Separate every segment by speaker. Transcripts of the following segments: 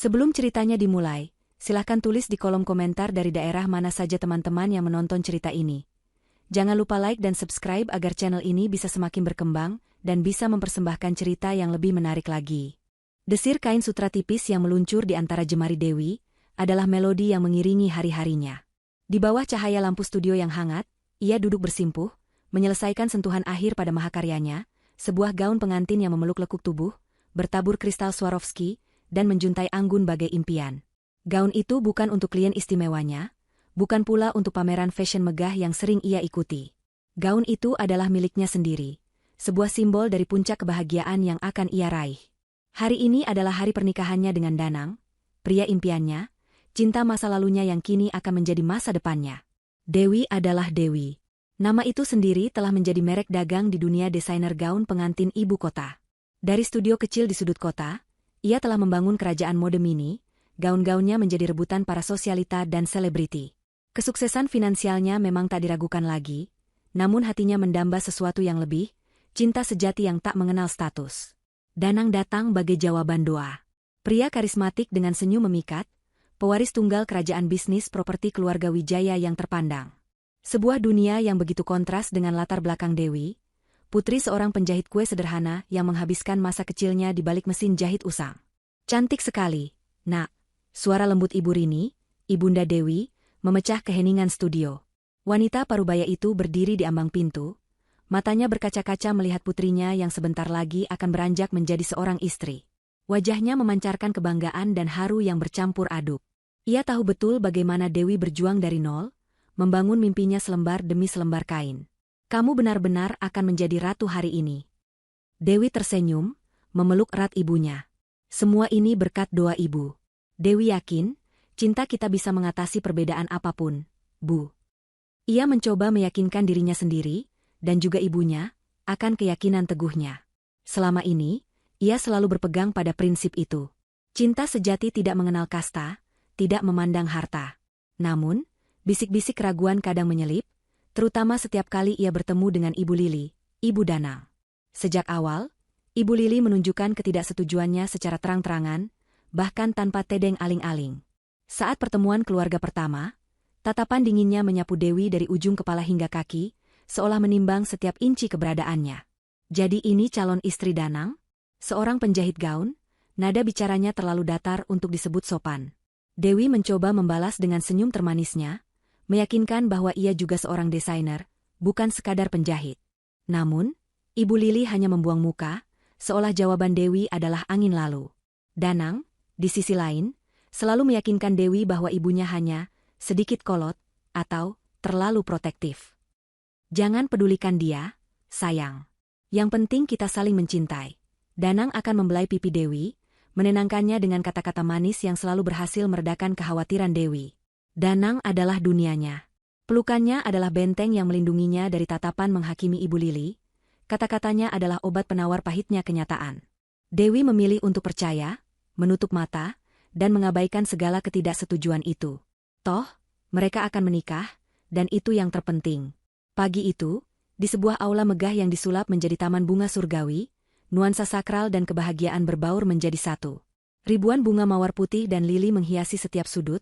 Speaker 1: Sebelum ceritanya dimulai, silahkan tulis di kolom komentar dari daerah mana saja teman-teman yang menonton cerita ini. Jangan lupa like dan subscribe agar channel ini bisa semakin berkembang dan bisa mempersembahkan cerita yang lebih menarik lagi. Desir kain sutra tipis yang meluncur di antara jemari Dewi adalah melodi yang mengiringi hari-harinya. Di bawah cahaya lampu studio yang hangat, ia duduk bersimpuh, menyelesaikan sentuhan akhir pada mahakaryanya, sebuah gaun pengantin yang memeluk lekuk tubuh, bertabur kristal Swarovski, dan menjuntai anggun bagai impian. Gaun itu bukan untuk klien istimewanya, bukan pula untuk pameran fashion megah yang sering ia ikuti. Gaun itu adalah miliknya sendiri, sebuah simbol dari puncak kebahagiaan yang akan ia raih. Hari ini adalah hari pernikahannya dengan Danang, pria impiannya, cinta masa lalunya yang kini akan menjadi masa depannya. Dewi adalah Dewi. Nama itu sendiri telah menjadi merek dagang di dunia desainer gaun pengantin ibu kota. Dari studio kecil di sudut kota, ia telah membangun kerajaan mode mini, gaun-gaunnya menjadi rebutan para sosialita dan selebriti. Kesuksesan finansialnya memang tak diragukan lagi, namun hatinya mendamba sesuatu yang lebih, cinta sejati yang tak mengenal status. Danang datang bagai jawaban doa. Pria karismatik dengan senyum memikat, pewaris tunggal kerajaan bisnis properti keluarga Wijaya yang terpandang. Sebuah dunia yang begitu kontras dengan latar belakang Dewi, putri seorang penjahit kue sederhana yang menghabiskan masa kecilnya di balik mesin jahit usang. Cantik sekali, Nak. Suara lembut Ibu Rini, Ibunda Dewi, memecah keheningan studio. Wanita parubaya itu berdiri di ambang pintu, matanya berkaca-kaca melihat putrinya yang sebentar lagi akan beranjak menjadi seorang istri. Wajahnya memancarkan kebanggaan dan haru yang bercampur aduk. Ia tahu betul bagaimana Dewi berjuang dari nol, membangun mimpinya selembar demi selembar kain. Kamu benar-benar akan menjadi ratu hari ini. Dewi tersenyum, memeluk erat ibunya. Semua ini berkat doa ibu. Dewi yakin, cinta kita bisa mengatasi perbedaan apapun, Bu. Ia mencoba meyakinkan dirinya sendiri, dan juga ibunya, akan keyakinan teguhnya. Selama ini, ia selalu berpegang pada prinsip itu. Cinta sejati tidak mengenal kasta, tidak memandang harta. Namun, bisik-bisik keraguan kadang menyelip, terutama setiap kali ia bertemu dengan Ibu Lili, Ibu Danang. Sejak awal, Ibu Lili menunjukkan ketidaksetujuannya secara terang-terangan, bahkan tanpa tedeng aling-aling. Saat pertemuan keluarga pertama, tatapan dinginnya menyapu Dewi dari ujung kepala hingga kaki, seolah menimbang setiap inci keberadaannya. Jadi ini calon istri Danang? Seorang penjahit gaun? Nada bicaranya terlalu datar untuk disebut sopan. Dewi mencoba membalas dengan senyum termanisnya, meyakinkan bahwa ia juga seorang desainer, bukan sekadar penjahit. Namun, Ibu Lili hanya membuang muka, seolah jawaban Dewi adalah angin lalu. Danang, di sisi lain, selalu meyakinkan Dewi bahwa ibunya hanya sedikit kolot atau terlalu protektif. Jangan pedulikan dia, sayang. Yang penting kita saling mencintai. Danang akan membelai pipi Dewi, menenangkannya dengan kata-kata manis yang selalu berhasil meredakan kekhawatiran Dewi. Danang adalah dunianya. Pelukannya adalah benteng yang melindunginya dari tatapan menghakimi Ibu Lili. Kata-katanya adalah obat penawar pahitnya kenyataan. Dewi memilih untuk percaya, menutup mata, dan mengabaikan segala ketidaksetujuan itu. Toh, mereka akan menikah, dan itu yang terpenting. Pagi itu, di sebuah aula megah yang disulap menjadi taman bunga surgawi, nuansa sakral dan kebahagiaan berbaur menjadi satu. Ribuan bunga mawar putih dan lili menghiasi setiap sudut,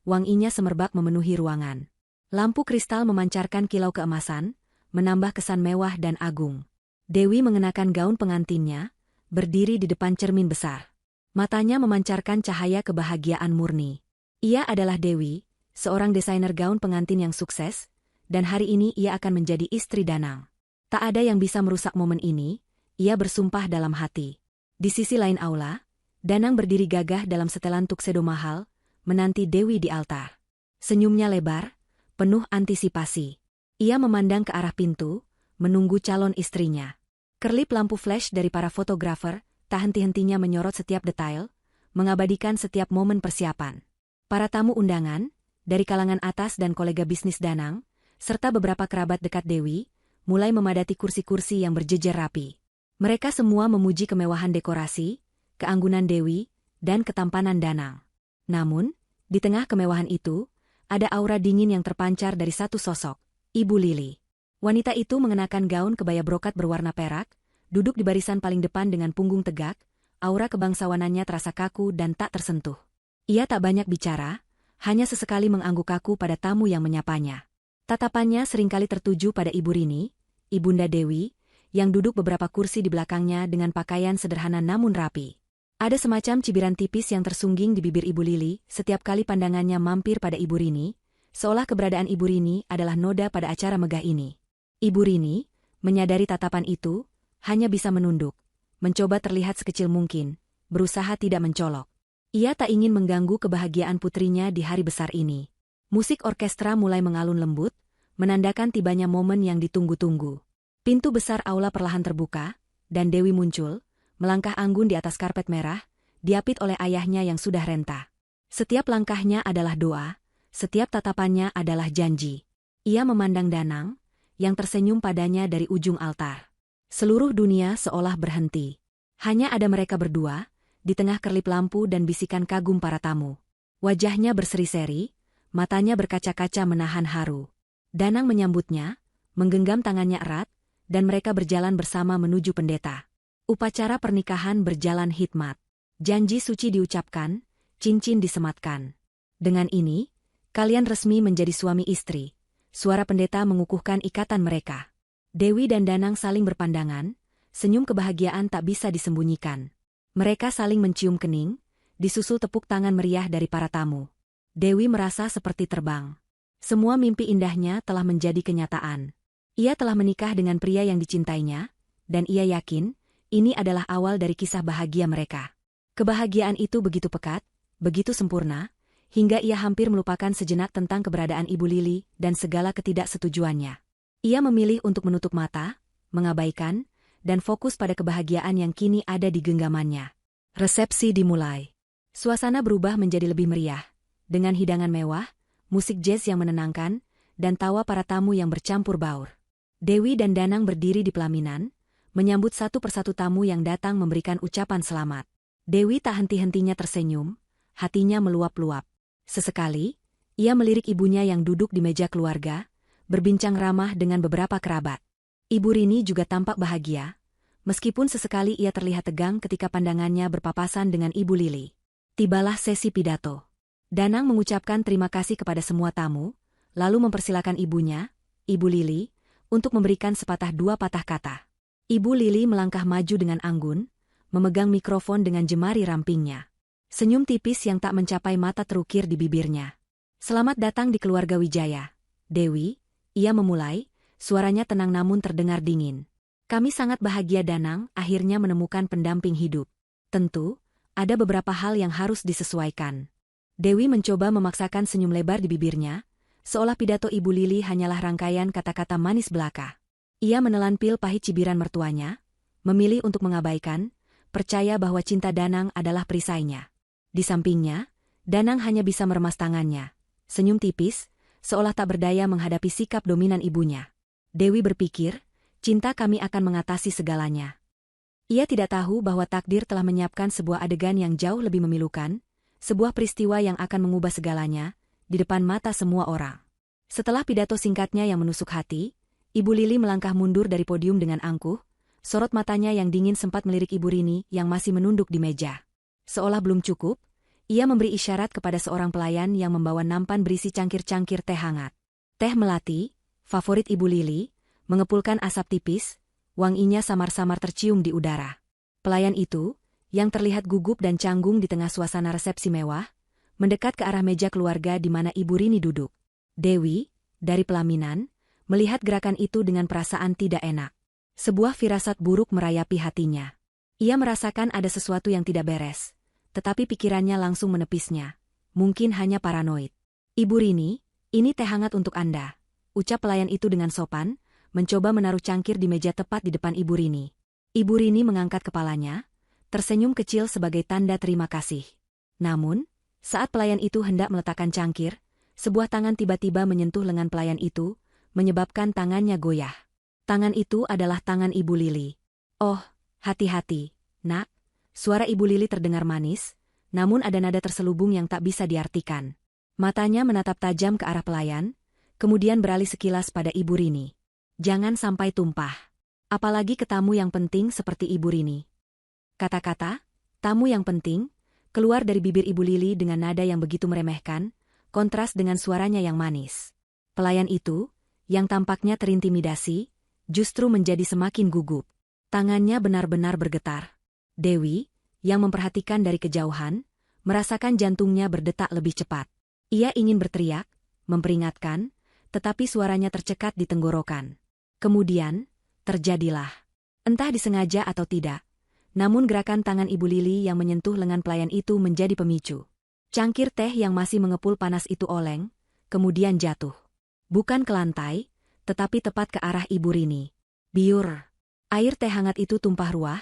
Speaker 1: wanginya semerbak memenuhi ruangan. Lampu kristal memancarkan kilau keemasan, menambah kesan mewah dan agung. Dewi mengenakan gaun pengantinnya, berdiri di depan cermin besar. Matanya memancarkan cahaya kebahagiaan murni. Ia adalah Dewi, seorang desainer gaun pengantin yang sukses, dan hari ini ia akan menjadi istri Danang. Tak ada yang bisa merusak momen ini, ia bersumpah dalam hati. Di sisi lain aula, Danang berdiri gagah dalam setelan tuxedo mahal, menanti Dewi di altar. Senyumnya lebar, penuh antisipasi. Ia memandang ke arah pintu, menunggu calon istrinya. Kerlip lampu flash dari para fotografer, tak henti-hentinya menyorot setiap detail, mengabadikan setiap momen persiapan. Para tamu undangan, dari kalangan atas dan kolega bisnis Danang, serta beberapa kerabat dekat Dewi, mulai memadati kursi-kursi yang berjejer rapi. Mereka semua memuji kemewahan dekorasi, keanggunan Dewi, dan ketampanan Danang. Namun, di tengah kemewahan itu, ada aura dingin yang terpancar dari satu sosok, Ibu Lili. Wanita itu mengenakan gaun kebaya brokat berwarna perak, duduk di barisan paling depan dengan punggung tegak, aura kebangsawanannya terasa kaku dan tak tersentuh. Ia tak banyak bicara, hanya sesekali mengangguk kaku pada tamu yang menyapanya. Tatapannya seringkali tertuju pada Ibu Rini, Ibunda Dewi, yang duduk beberapa kursi di belakangnya dengan pakaian sederhana namun rapi. Ada semacam cibiran tipis yang tersungging di bibir Ibu Lili setiap kali pandangannya mampir pada Ibu Rini, seolah keberadaan Ibu Rini adalah noda pada acara megah ini. Ibu Rini, menyadari tatapan itu, hanya bisa menunduk, mencoba terlihat sekecil mungkin, berusaha tidak mencolok. Ia tak ingin mengganggu kebahagiaan putrinya di hari besar ini. Musik orkestra mulai mengalun lembut, menandakan tibanya momen yang ditunggu-tunggu. Pintu besar aula perlahan terbuka, dan Dewi muncul, melangkah anggun di atas karpet merah, diapit oleh ayahnya yang sudah renta. Setiap langkahnya adalah doa, setiap tatapannya adalah janji. Ia memandang Danang, yang tersenyum padanya dari ujung altar. Seluruh dunia seolah berhenti. Hanya ada mereka berdua, di tengah kerlip lampu dan bisikan kagum para tamu. Wajahnya berseri-seri, matanya berkaca-kaca menahan haru. Danang menyambutnya, menggenggam tangannya erat, dan mereka berjalan bersama menuju pendeta. Upacara pernikahan berjalan hikmat. Janji suci diucapkan, cincin disematkan. Dengan ini, kalian resmi menjadi suami istri. Suara pendeta mengukuhkan ikatan mereka. Dewi dan Danang saling berpandangan, senyum kebahagiaan tak bisa disembunyikan. Mereka saling mencium kening, disusul tepuk tangan meriah dari para tamu. Dewi merasa seperti terbang. Semua mimpi indahnya telah menjadi kenyataan. Ia telah menikah dengan pria yang dicintainya, dan ia yakin, ini adalah awal dari kisah bahagia mereka. Kebahagiaan itu begitu pekat, begitu sempurna, hingga ia hampir melupakan sejenak tentang keberadaan Ibu Lili dan segala ketidaksetujuannya. Ia memilih untuk menutup mata, mengabaikan, dan fokus pada kebahagiaan yang kini ada di genggamannya. Resepsi dimulai. Suasana berubah menjadi lebih meriah, dengan hidangan mewah, musik jazz yang menenangkan, dan tawa para tamu yang bercampur baur. Dewi dan Danang berdiri di pelaminan, menyambut satu persatu tamu yang datang memberikan ucapan selamat. Dewi tak henti-hentinya tersenyum, hatinya meluap-luap. Sesekali, ia melirik ibunya yang duduk di meja keluarga, berbincang ramah dengan beberapa kerabat. Ibu Rini juga tampak bahagia, meskipun sesekali ia terlihat tegang ketika pandangannya berpapasan dengan Ibu Lili. Tibalah sesi pidato. Danang mengucapkan terima kasih kepada semua tamu, lalu mempersilakan ibunya, Ibu Lili, untuk memberikan sepatah dua patah kata. Ibu Lili melangkah maju dengan anggun, memegang mikrofon dengan jemari rampingnya. Senyum tipis yang tak mencapai mata terukir di bibirnya. Selamat datang di keluarga Wijaya. Dewi, ia memulai, suaranya tenang namun terdengar dingin. Kami sangat bahagia Danang akhirnya menemukan pendamping hidup. Tentu, ada beberapa hal yang harus disesuaikan. Dewi mencoba memaksakan senyum lebar di bibirnya, seolah pidato Ibu Lili hanyalah rangkaian kata-kata manis belaka. Ia menelan pil pahit cibiran mertuanya, memilih untuk mengabaikan, percaya bahwa cinta Danang adalah perisainya. Di sampingnya, Danang hanya bisa meremas tangannya, senyum tipis, seolah tak berdaya menghadapi sikap dominan ibunya. Dewi berpikir, cinta kami akan mengatasi segalanya. Ia tidak tahu bahwa takdir telah menyiapkan sebuah adegan yang jauh lebih memilukan, sebuah peristiwa yang akan mengubah segalanya, di depan mata semua orang. Setelah pidato singkatnya yang menusuk hati, Ibu Lili melangkah mundur dari podium dengan angkuh, sorot matanya yang dingin sempat melirik Ibu Rini yang masih menunduk di meja. Seolah belum cukup, ia memberi isyarat kepada seorang pelayan yang membawa nampan berisi cangkir-cangkir teh hangat. Teh melati, favorit Ibu Lili, mengepulkan asap tipis, wanginya samar-samar tercium di udara. Pelayan itu, yang terlihat gugup dan canggung di tengah suasana resepsi mewah, mendekat ke arah meja keluarga di mana Ibu Rini duduk. Dewi, dari pelaminan, melihat gerakan itu dengan perasaan tidak enak. Sebuah firasat buruk merayapi hatinya. Ia merasakan ada sesuatu yang tidak beres, tetapi pikirannya langsung menepisnya. Mungkin hanya paranoid. Ibu Rini, ini teh hangat untuk Anda, ucap pelayan itu dengan sopan, mencoba menaruh cangkir di meja tepat di depan Ibu Rini. Ibu Rini mengangkat kepalanya, tersenyum kecil sebagai tanda terima kasih. Namun, saat pelayan itu hendak meletakkan cangkir, sebuah tangan tiba-tiba menyentuh lengan pelayan itu, menyebabkan tangannya goyah. Tangan itu adalah tangan Ibu Lili. Oh, hati-hati, nak. Suara Ibu Lili terdengar manis, namun ada nada terselubung yang tak bisa diartikan. Matanya menatap tajam ke arah pelayan, kemudian beralih sekilas pada Ibu Rini. Jangan sampai tumpah. Apalagi ke tamu yang penting seperti Ibu Rini. Kata-kata, tamu yang penting, keluar dari bibir Ibu Lili dengan nada yang begitu meremehkan, kontras dengan suaranya yang manis. Pelayan itu, yang tampaknya terintimidasi, justru menjadi semakin gugup. Tangannya benar-benar bergetar. Dewi, yang memperhatikan dari kejauhan, merasakan jantungnya berdetak lebih cepat. Ia ingin berteriak, memperingatkan, tetapi suaranya tercekat di tenggorokan. Kemudian, terjadilah. Entah disengaja atau tidak, namun gerakan tangan Ibu Lili yang menyentuh lengan pelayan itu menjadi pemicu. Cangkir teh yang masih mengepul panas itu oleng, kemudian jatuh. Bukan ke lantai, tetapi tepat ke arah Ibu Rini. Biur. Air teh hangat itu tumpah ruah,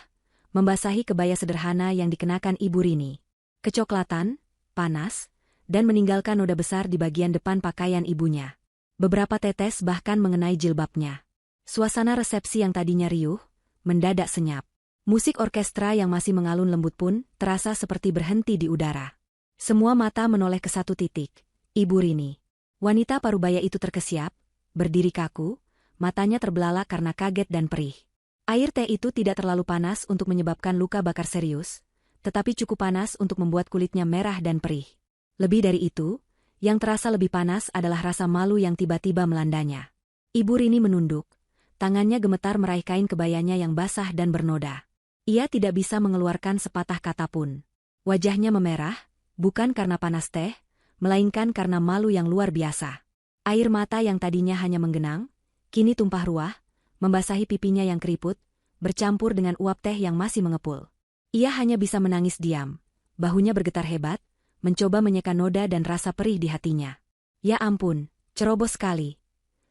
Speaker 1: membasahi kebaya sederhana yang dikenakan Ibu Rini. Kecoklatan, panas, dan meninggalkan noda besar di bagian depan pakaian ibunya. Beberapa tetes bahkan mengenai jilbabnya. Suasana resepsi yang tadinya riuh, mendadak senyap. Musik orkestra yang masih mengalun lembut pun terasa seperti berhenti di udara. Semua mata menoleh ke satu titik, Ibu Rini. Wanita parubaya itu terkesiap, berdiri kaku, matanya terbelalak karena kaget dan perih. Air teh itu tidak terlalu panas untuk menyebabkan luka bakar serius, tetapi cukup panas untuk membuat kulitnya merah dan perih. Lebih dari itu, yang terasa lebih panas adalah rasa malu yang tiba-tiba melandanya. Ibu Rini menunduk, tangannya gemetar meraih kain kebayanya yang basah dan bernoda. Ia tidak bisa mengeluarkan sepatah kata pun. Wajahnya memerah, bukan karena panas teh, melainkan karena malu yang luar biasa. Air mata yang tadinya hanya menggenang, kini tumpah ruah, membasahi pipinya yang keriput, bercampur dengan uap teh yang masih mengepul. Ia hanya bisa menangis diam, bahunya bergetar hebat, mencoba menyeka noda dan rasa perih di hatinya. Ya ampun, ceroboh sekali.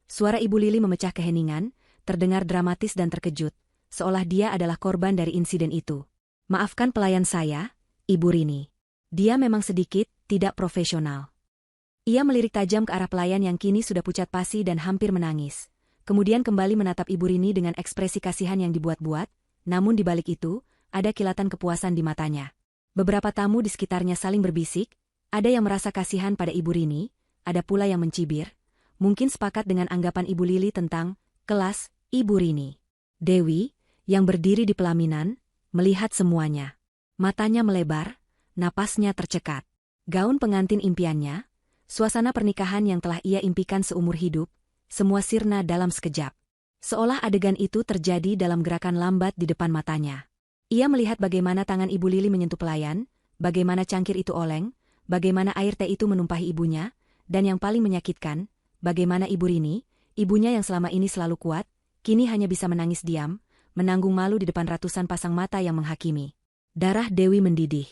Speaker 1: Suara Ibu Lili memecah keheningan, terdengar dramatis dan terkejut, seolah dia adalah korban dari insiden itu. Maafkan pelayan saya, Ibu Rini. Dia memang sedikit tidak profesional. Ia melirik tajam ke arah pelayan yang kini sudah pucat pasi dan hampir menangis. Kemudian kembali menatap Ibu Rini dengan ekspresi kasihan yang dibuat-buat, namun di balik itu, ada kilatan kepuasan di matanya. Beberapa tamu di sekitarnya saling berbisik, ada yang merasa kasihan pada Ibu Rini, ada pula yang mencibir, mungkin sepakat dengan anggapan Ibu Lili tentang kelas Ibu Rini. Dewi, yang berdiri di pelaminan, melihat semuanya. Matanya melebar, napasnya tercekat. Gaun pengantin impiannya, suasana pernikahan yang telah ia impikan seumur hidup, semua sirna dalam sekejap. Seolah adegan itu terjadi dalam gerakan lambat di depan matanya. Ia melihat bagaimana tangan Ibu Lili menyentuh pelayan, bagaimana cangkir itu oleng, bagaimana air teh itu menumpahi ibunya, dan yang paling menyakitkan, bagaimana Ibu Rini, ibunya yang selama ini selalu kuat, kini hanya bisa menangis diam, menanggung malu di depan ratusan pasang mata yang menghakimi. Darah Dewi mendidih.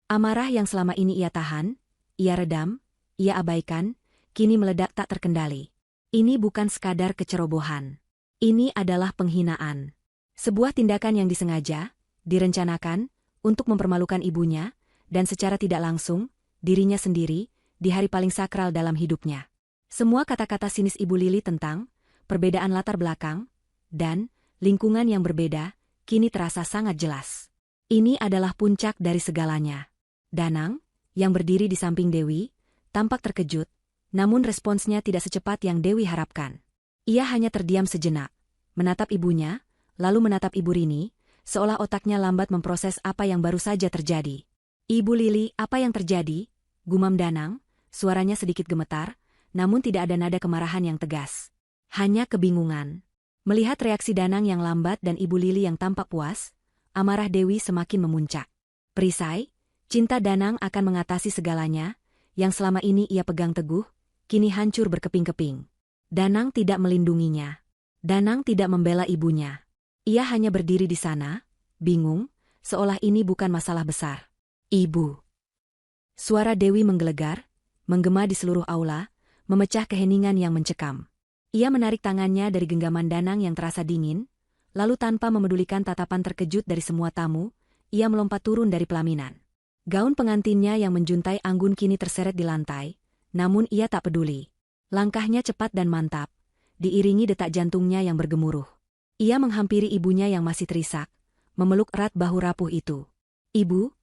Speaker 1: Amarah yang selama ini ia tahan, ia redam, ia abaikan, kini meledak tak terkendali. Ini bukan sekadar kecerobohan. Ini adalah penghinaan. Sebuah tindakan yang disengaja, direncanakan, untuk mempermalukan ibunya, dan secara tidak langsung, dirinya sendiri, di hari paling sakral dalam hidupnya. Semua kata-kata sinis Ibu Lili tentang perbedaan latar belakang, dan lingkungan yang berbeda, kini terasa sangat jelas. Ini adalah puncak dari segalanya. Danang, yang berdiri di samping Dewi, tampak terkejut, namun responsnya tidak secepat yang Dewi harapkan. Ia hanya terdiam sejenak, menatap ibunya, lalu menatap Ibu Rini, seolah otaknya lambat memproses apa yang baru saja terjadi. Ibu Lili, apa yang terjadi? Gumam Danang, suaranya sedikit gemetar, namun tidak ada nada kemarahan yang tegas. Hanya kebingungan. Melihat reaksi Danang yang lambat dan Ibu Lili yang tampak puas, amarah Dewi semakin memuncak. Perisai, cinta Danang akan mengatasi segalanya, yang selama ini ia pegang teguh, kini hancur berkeping-keping. Danang tidak melindunginya. Danang tidak membela ibunya. Ia hanya berdiri di sana, bingung, seolah ini bukan masalah besar. Ibu. Suara Dewi menggelegar, menggema di seluruh aula, memecah keheningan yang mencekam. Ia menarik tangannya dari genggaman Danang yang terasa dingin, lalu tanpa memedulikan tatapan terkejut dari semua tamu, ia melompat turun dari pelaminan. Gaun pengantinnya yang menjuntai anggun kini terseret di lantai, namun ia tak peduli. Langkahnya cepat dan mantap, diiringi detak jantungnya yang bergemuruh. Ia menghampiri ibunya yang masih terisak, memeluk erat bahu rapuh itu. Ibu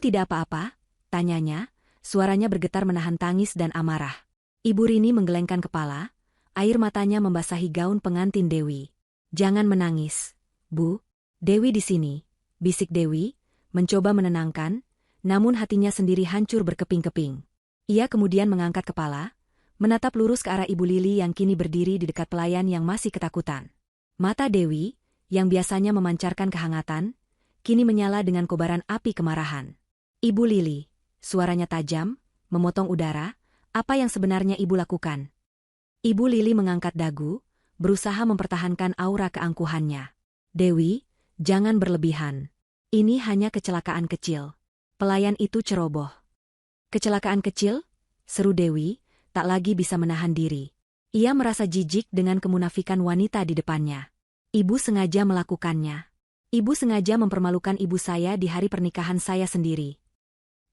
Speaker 1: tidak apa-apa?" tanyanya, suaranya bergetar menahan tangis dan amarah. Ibu Rini menggelengkan kepala, air matanya membasahi gaun pengantin Dewi. "Jangan menangis, Bu. Dewi di sini," bisik Dewi, mencoba menenangkan, namun hatinya sendiri hancur berkeping-keping. Ia kemudian mengangkat kepala, menatap lurus ke arah Ibu Lili yang kini berdiri di dekat pelayan yang masih ketakutan. Mata Dewi, yang biasanya memancarkan kehangatan, kini menyala dengan kobaran api kemarahan. Ibu Lili, suaranya tajam, memotong udara, apa yang sebenarnya Ibu lakukan? Ibu Lili mengangkat dagu, berusaha mempertahankan aura keangkuhannya. Dewi, jangan berlebihan. Ini hanya kecelakaan kecil. Pelayan itu ceroboh. Kecelakaan kecil? Seru Dewi, tak lagi bisa menahan diri. Ia merasa jijik dengan kemunafikan wanita di depannya. Ibu sengaja melakukannya. Ibu sengaja mempermalukan ibu saya di hari pernikahan saya sendiri.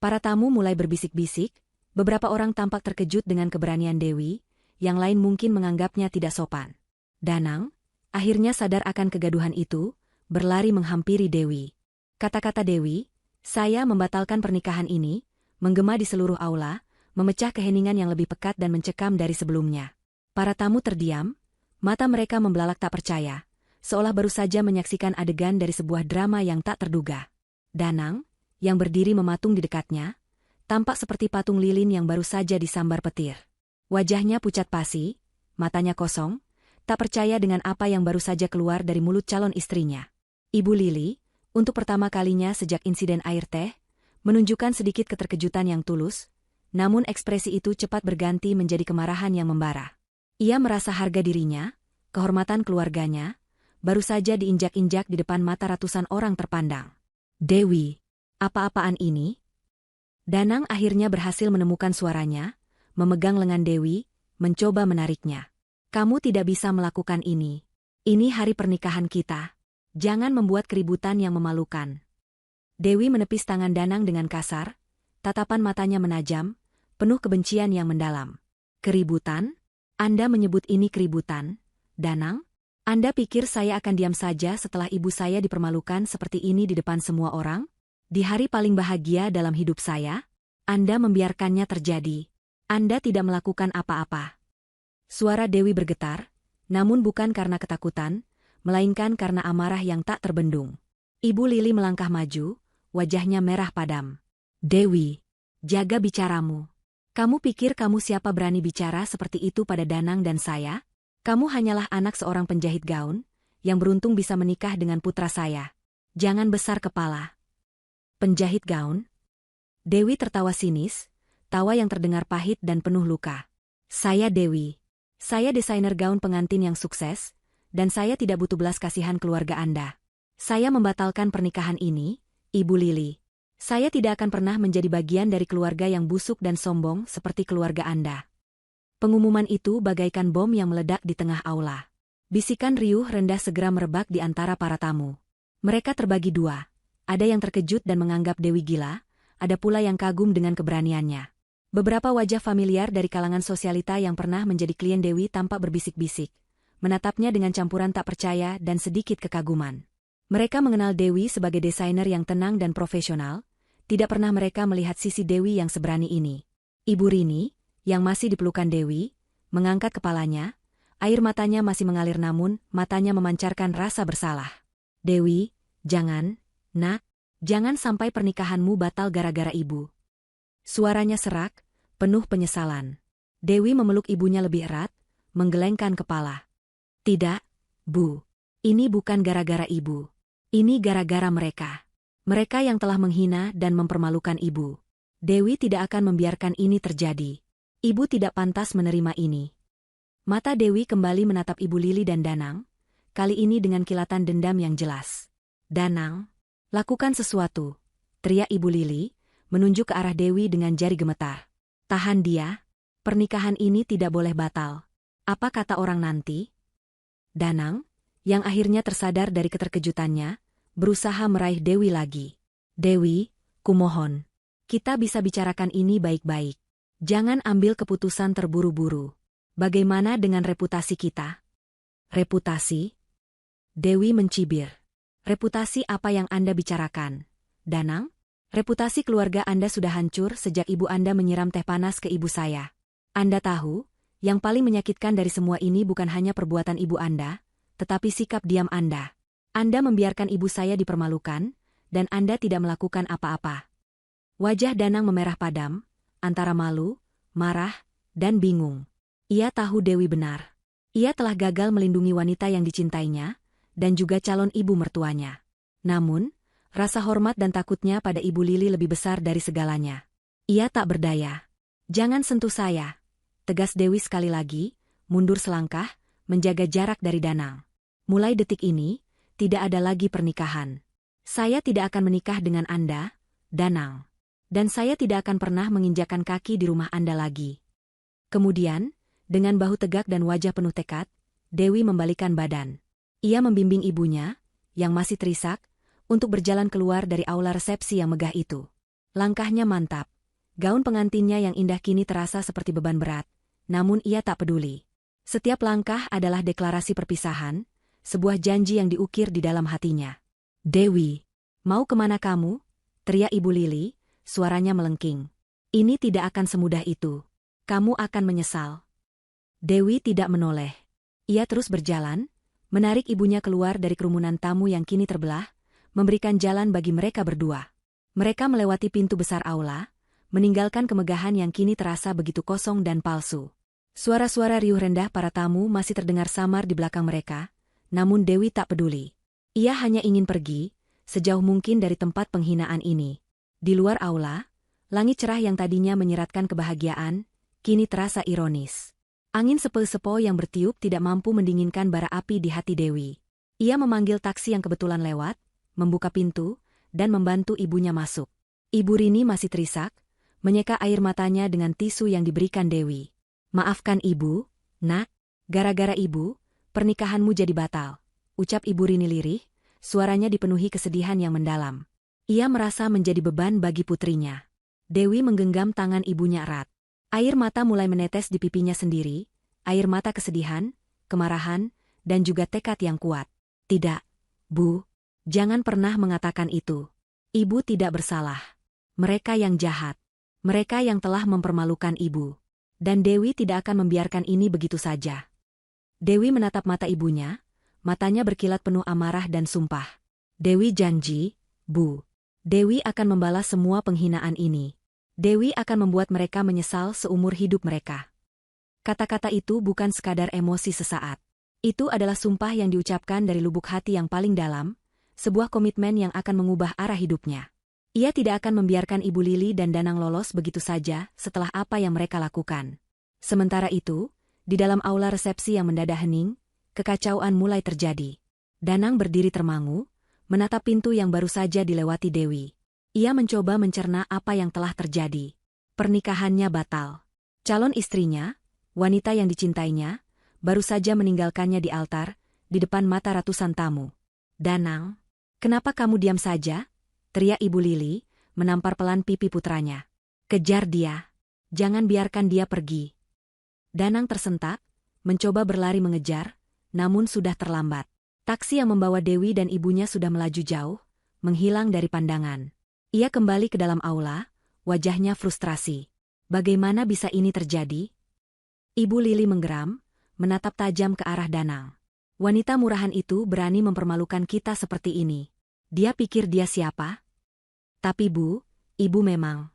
Speaker 1: Para tamu mulai berbisik-bisik, beberapa orang tampak terkejut dengan keberanian Dewi, yang lain mungkin menganggapnya tidak sopan. Danang, akhirnya sadar akan kegaduhan itu, berlari menghampiri Dewi. Kata-kata Dewi, saya membatalkan pernikahan ini, menggema di seluruh aula, memecah keheningan yang lebih pekat dan mencekam dari sebelumnya. Para tamu terdiam, mata mereka membelalak tak percaya, seolah baru saja menyaksikan adegan dari sebuah drama yang tak terduga. Danang, yang berdiri mematung di dekatnya, tampak seperti patung lilin yang baru saja disambar petir. Wajahnya pucat pasi, matanya kosong, tak percaya dengan apa yang baru saja keluar dari mulut calon istrinya. Ibu Lili, untuk pertama kalinya sejak insiden air teh, menunjukkan sedikit keterkejutan yang tulus, namun ekspresi itu cepat berganti menjadi kemarahan yang membara. Ia merasa harga dirinya, kehormatan keluarganya, baru saja diinjak-injak di depan mata ratusan orang terpandang. Dewi, apa-apaan ini? Danang akhirnya berhasil menemukan suaranya, memegang lengan Dewi, mencoba menariknya. Kamu tidak bisa melakukan ini. Ini hari pernikahan kita. Jangan membuat keributan yang memalukan. Dewi menepis tangan Danang dengan kasar, tatapan matanya menajam, penuh kebencian yang mendalam. Keributan? Anda menyebut ini keributan? Danang? Anda pikir saya akan diam saja setelah ibu saya dipermalukan seperti ini di depan semua orang? Di hari paling bahagia dalam hidup saya? Anda membiarkannya terjadi. Anda tidak melakukan apa-apa. Suara Dewi bergetar, namun bukan karena ketakutan, melainkan karena amarah yang tak terbendung. Ibu Lili melangkah maju, wajahnya merah padam. Dewi, jaga bicaramu. Kamu pikir kamu siapa berani bicara seperti itu pada Danang dan saya? Kamu hanyalah anak seorang penjahit gaun, yang beruntung bisa menikah dengan putra saya. Jangan besar kepala. Penjahit gaun? Dewi tertawa sinis, tawa yang terdengar pahit dan penuh luka. Saya Dewi. Saya desainer gaun pengantin yang sukses, dan saya tidak butuh belas kasihan keluarga Anda. Saya membatalkan pernikahan ini, Ibu Lili. Saya tidak akan pernah menjadi bagian dari keluarga yang busuk dan sombong seperti keluarga Anda. Pengumuman itu bagaikan bom yang meledak di tengah aula. Bisikan riuh rendah segera merebak di antara para tamu. Mereka terbagi dua. Ada yang terkejut dan menganggap Dewi gila, ada pula yang kagum dengan keberaniannya. Beberapa wajah familiar dari kalangan sosialita yang pernah menjadi klien Dewi tampak berbisik-bisik, menatapnya dengan campuran tak percaya dan sedikit kekaguman. Mereka mengenal Dewi sebagai desainer yang tenang dan profesional, tidak pernah mereka melihat sisi Dewi yang seberani ini. Ibu Rini, yang masih di pelukan Dewi, mengangkat kepalanya, air matanya masih mengalir namun matanya memancarkan rasa bersalah. Dewi, jangan, nak, jangan sampai pernikahanmu batal gara-gara ibu. Suaranya serak, penuh penyesalan. Dewi memeluk ibunya lebih erat, menggelengkan kepala. Tidak, Bu. Ini bukan gara-gara ibu. Ini gara-gara mereka. Mereka yang telah menghina dan mempermalukan ibu. Dewi tidak akan membiarkan ini terjadi. Ibu tidak pantas menerima ini. Mata Dewi kembali menatap Ibu Lili dan Danang, kali ini dengan kilatan dendam yang jelas. Danang, lakukan sesuatu, teriak Ibu Lili, menunjuk ke arah Dewi dengan jari gemetar. Tahan dia, pernikahan ini tidak boleh batal. Apa kata orang nanti? Danang, yang akhirnya tersadar dari keterkejutannya, berusaha meraih Dewi lagi. Dewi, kumohon, kita bisa bicarakan ini baik-baik. Jangan ambil keputusan terburu-buru. Bagaimana dengan reputasi kita? Reputasi? Dewi mencibir. Reputasi apa yang Anda bicarakan? Danang? Reputasi keluarga Anda sudah hancur sejak ibu Anda menyiram teh panas ke ibu saya. Anda tahu, yang paling menyakitkan dari semua ini bukan hanya perbuatan ibu Anda, tetapi sikap diam Anda. Anda membiarkan ibu saya dipermalukan, dan Anda tidak melakukan apa-apa. Wajah Danang memerah padam, antara malu, marah, dan bingung. Ia tahu Dewi benar. Ia telah gagal melindungi wanita yang dicintainya, dan juga calon ibu mertuanya. Namun, rasa hormat dan takutnya pada Ibu Lili lebih besar dari segalanya. Ia tak berdaya. "Jangan sentuh saya," tegas Dewi sekali lagi, mundur selangkah, menjaga jarak dari Danang. "Mulai detik ini, tidak ada lagi pernikahan. Saya tidak akan menikah dengan Anda, Danang. Dan saya tidak akan pernah menginjakkan kaki di rumah Anda lagi." Kemudian, dengan bahu tegak dan wajah penuh tekad, Dewi membalikkan badan. Ia membimbing ibunya, yang masih terisak, untuk berjalan keluar dari aula resepsi yang megah itu. Langkahnya mantap. Gaun pengantinnya yang indah kini terasa seperti beban berat, namun ia tak peduli. Setiap langkah adalah deklarasi perpisahan, sebuah janji yang diukir di dalam hatinya. "Dewi, mau kemana kamu?" teriak Ibu Lili, suaranya melengking. "Ini tidak akan semudah itu. Kamu akan menyesal." Dewi tidak menoleh. Ia terus berjalan, menarik ibunya keluar dari kerumunan tamu yang kini terbelah, memberikan jalan bagi mereka berdua. Mereka melewati pintu besar aula, meninggalkan kemegahan yang kini terasa begitu kosong dan palsu. Suara-suara riuh rendah para tamu masih terdengar samar di belakang mereka, namun Dewi tak peduli. Ia hanya ingin pergi, sejauh mungkin dari tempat penghinaan ini. Di luar aula, langit cerah yang tadinya menyiratkan kebahagiaan, kini terasa ironis. Angin sepoi-sepoi yang bertiup tidak mampu mendinginkan bara api di hati Dewi. Ia memanggil taksi yang kebetulan lewat, membuka pintu, dan membantu ibunya masuk. Ibu Rini masih terisak, menyeka air matanya dengan tisu yang diberikan Dewi. "Maafkan Ibu, Nak. Gara-gara Ibu, pernikahanmu jadi batal," ucap Ibu Rini lirih, suaranya dipenuhi kesedihan yang mendalam. Ia merasa menjadi beban bagi putrinya. Dewi menggenggam tangan ibunya erat. Air mata mulai menetes di pipinya sendiri, air mata kesedihan, kemarahan, dan juga tekad yang kuat. "Tidak, Bu. Jangan pernah mengatakan itu. Ibu tidak bersalah. Mereka yang jahat. Mereka yang telah mempermalukan Ibu. Dan Dewi tidak akan membiarkan ini begitu saja." Dewi menatap mata ibunya, matanya berkilat penuh amarah dan sumpah. "Dewi janji, Bu. Dewi akan membalas semua penghinaan ini. Dewi akan membuat mereka menyesal seumur hidup mereka." Kata-kata itu bukan sekadar emosi sesaat. Itu adalah sumpah yang diucapkan dari lubuk hati yang paling dalam, sebuah komitmen yang akan mengubah arah hidupnya. Ia tidak akan membiarkan Ibu Lili dan Danang lolos begitu saja setelah apa yang mereka lakukan. Sementara itu, di dalam aula resepsi yang mendadak hening, kekacauan mulai terjadi. Danang berdiri termangu, menatap pintu yang baru saja dilewati Dewi. Ia mencoba mencerna apa yang telah terjadi. Pernikahannya batal. Calon istrinya, wanita yang dicintainya, baru saja meninggalkannya di altar, di depan mata ratusan tamu. "Danang, kenapa kamu diam saja?" teriak Ibu Lili, menampar pelan pipi putranya. "Kejar dia. Jangan biarkan dia pergi." Danang tersentak, mencoba berlari mengejar, namun sudah terlambat. Taksi yang membawa Dewi dan ibunya sudah melaju jauh, menghilang dari pandangan. Ia kembali ke dalam aula, wajahnya frustrasi. Bagaimana bisa ini terjadi? Ibu Lili menggeram, menatap tajam ke arah Danang. "Wanita murahan itu berani mempermalukan kita seperti ini. Dia pikir dia siapa?" "Tapi Bu, Ibu memang..."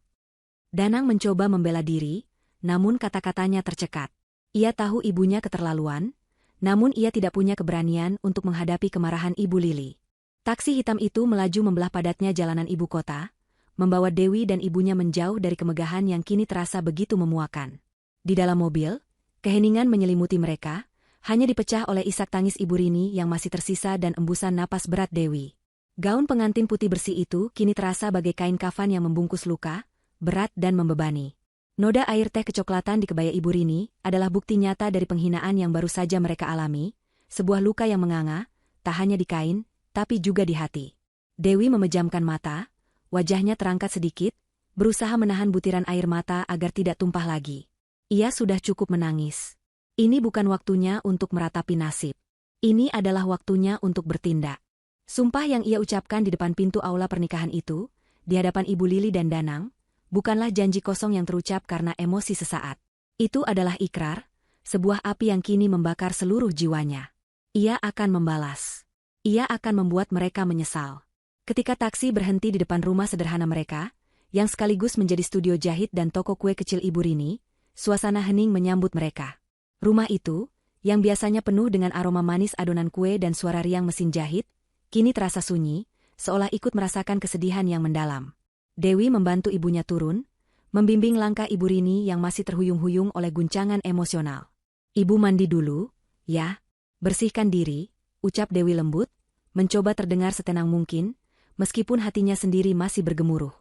Speaker 1: Danang mencoba membela diri, namun kata-katanya tercekat. Ia tahu ibunya keterlaluan, namun ia tidak punya keberanian untuk menghadapi kemarahan Ibu Lili. Taksi hitam itu melaju membelah padatnya jalanan ibu kota, membawa Dewi dan ibunya menjauh dari kemegahan yang kini terasa begitu memuakan. Di dalam mobil, keheningan menyelimuti mereka, hanya dipecah oleh isak tangis Ibu Rini yang masih tersisa dan embusan napas berat Dewi. Gaun pengantin putih bersih itu kini terasa bagai kain kafan yang membungkus luka, berat dan membebani. Noda air teh kecoklatan di kebaya Ibu Rini adalah bukti nyata dari penghinaan yang baru saja mereka alami, sebuah luka yang menganga, tak hanya di kain, tapi juga di hati. Dewi memejamkan mata, wajahnya terangkat sedikit, berusaha menahan butiran air mata agar tidak tumpah lagi. Ia sudah cukup menangis. Ini bukan waktunya untuk meratapi nasib. Ini adalah waktunya untuk bertindak. Sumpah yang ia ucapkan di depan pintu aula pernikahan itu, di hadapan Ibu Lili dan Danang, bukanlah janji kosong yang terucap karena emosi sesaat. Itu adalah ikrar, sebuah api yang kini membakar seluruh jiwanya. Ia akan membalas. Ia akan membuat mereka menyesal. Ketika taksi berhenti di depan rumah sederhana mereka, yang sekaligus menjadi studio jahit dan toko kue kecil Ibu Rini, suasana hening menyambut mereka. Rumah itu, yang biasanya penuh dengan aroma manis adonan kue dan suara riang mesin jahit, kini terasa sunyi, seolah ikut merasakan kesedihan yang mendalam. Dewi membantu ibunya turun, membimbing langkah Ibu Rini yang masih terhuyung-huyung oleh guncangan emosional. "Ibu mandi dulu, ya? Bersihkan diri," ucap Dewi lembut, mencoba terdengar setenang mungkin, meskipun hatinya sendiri masih bergemuruh.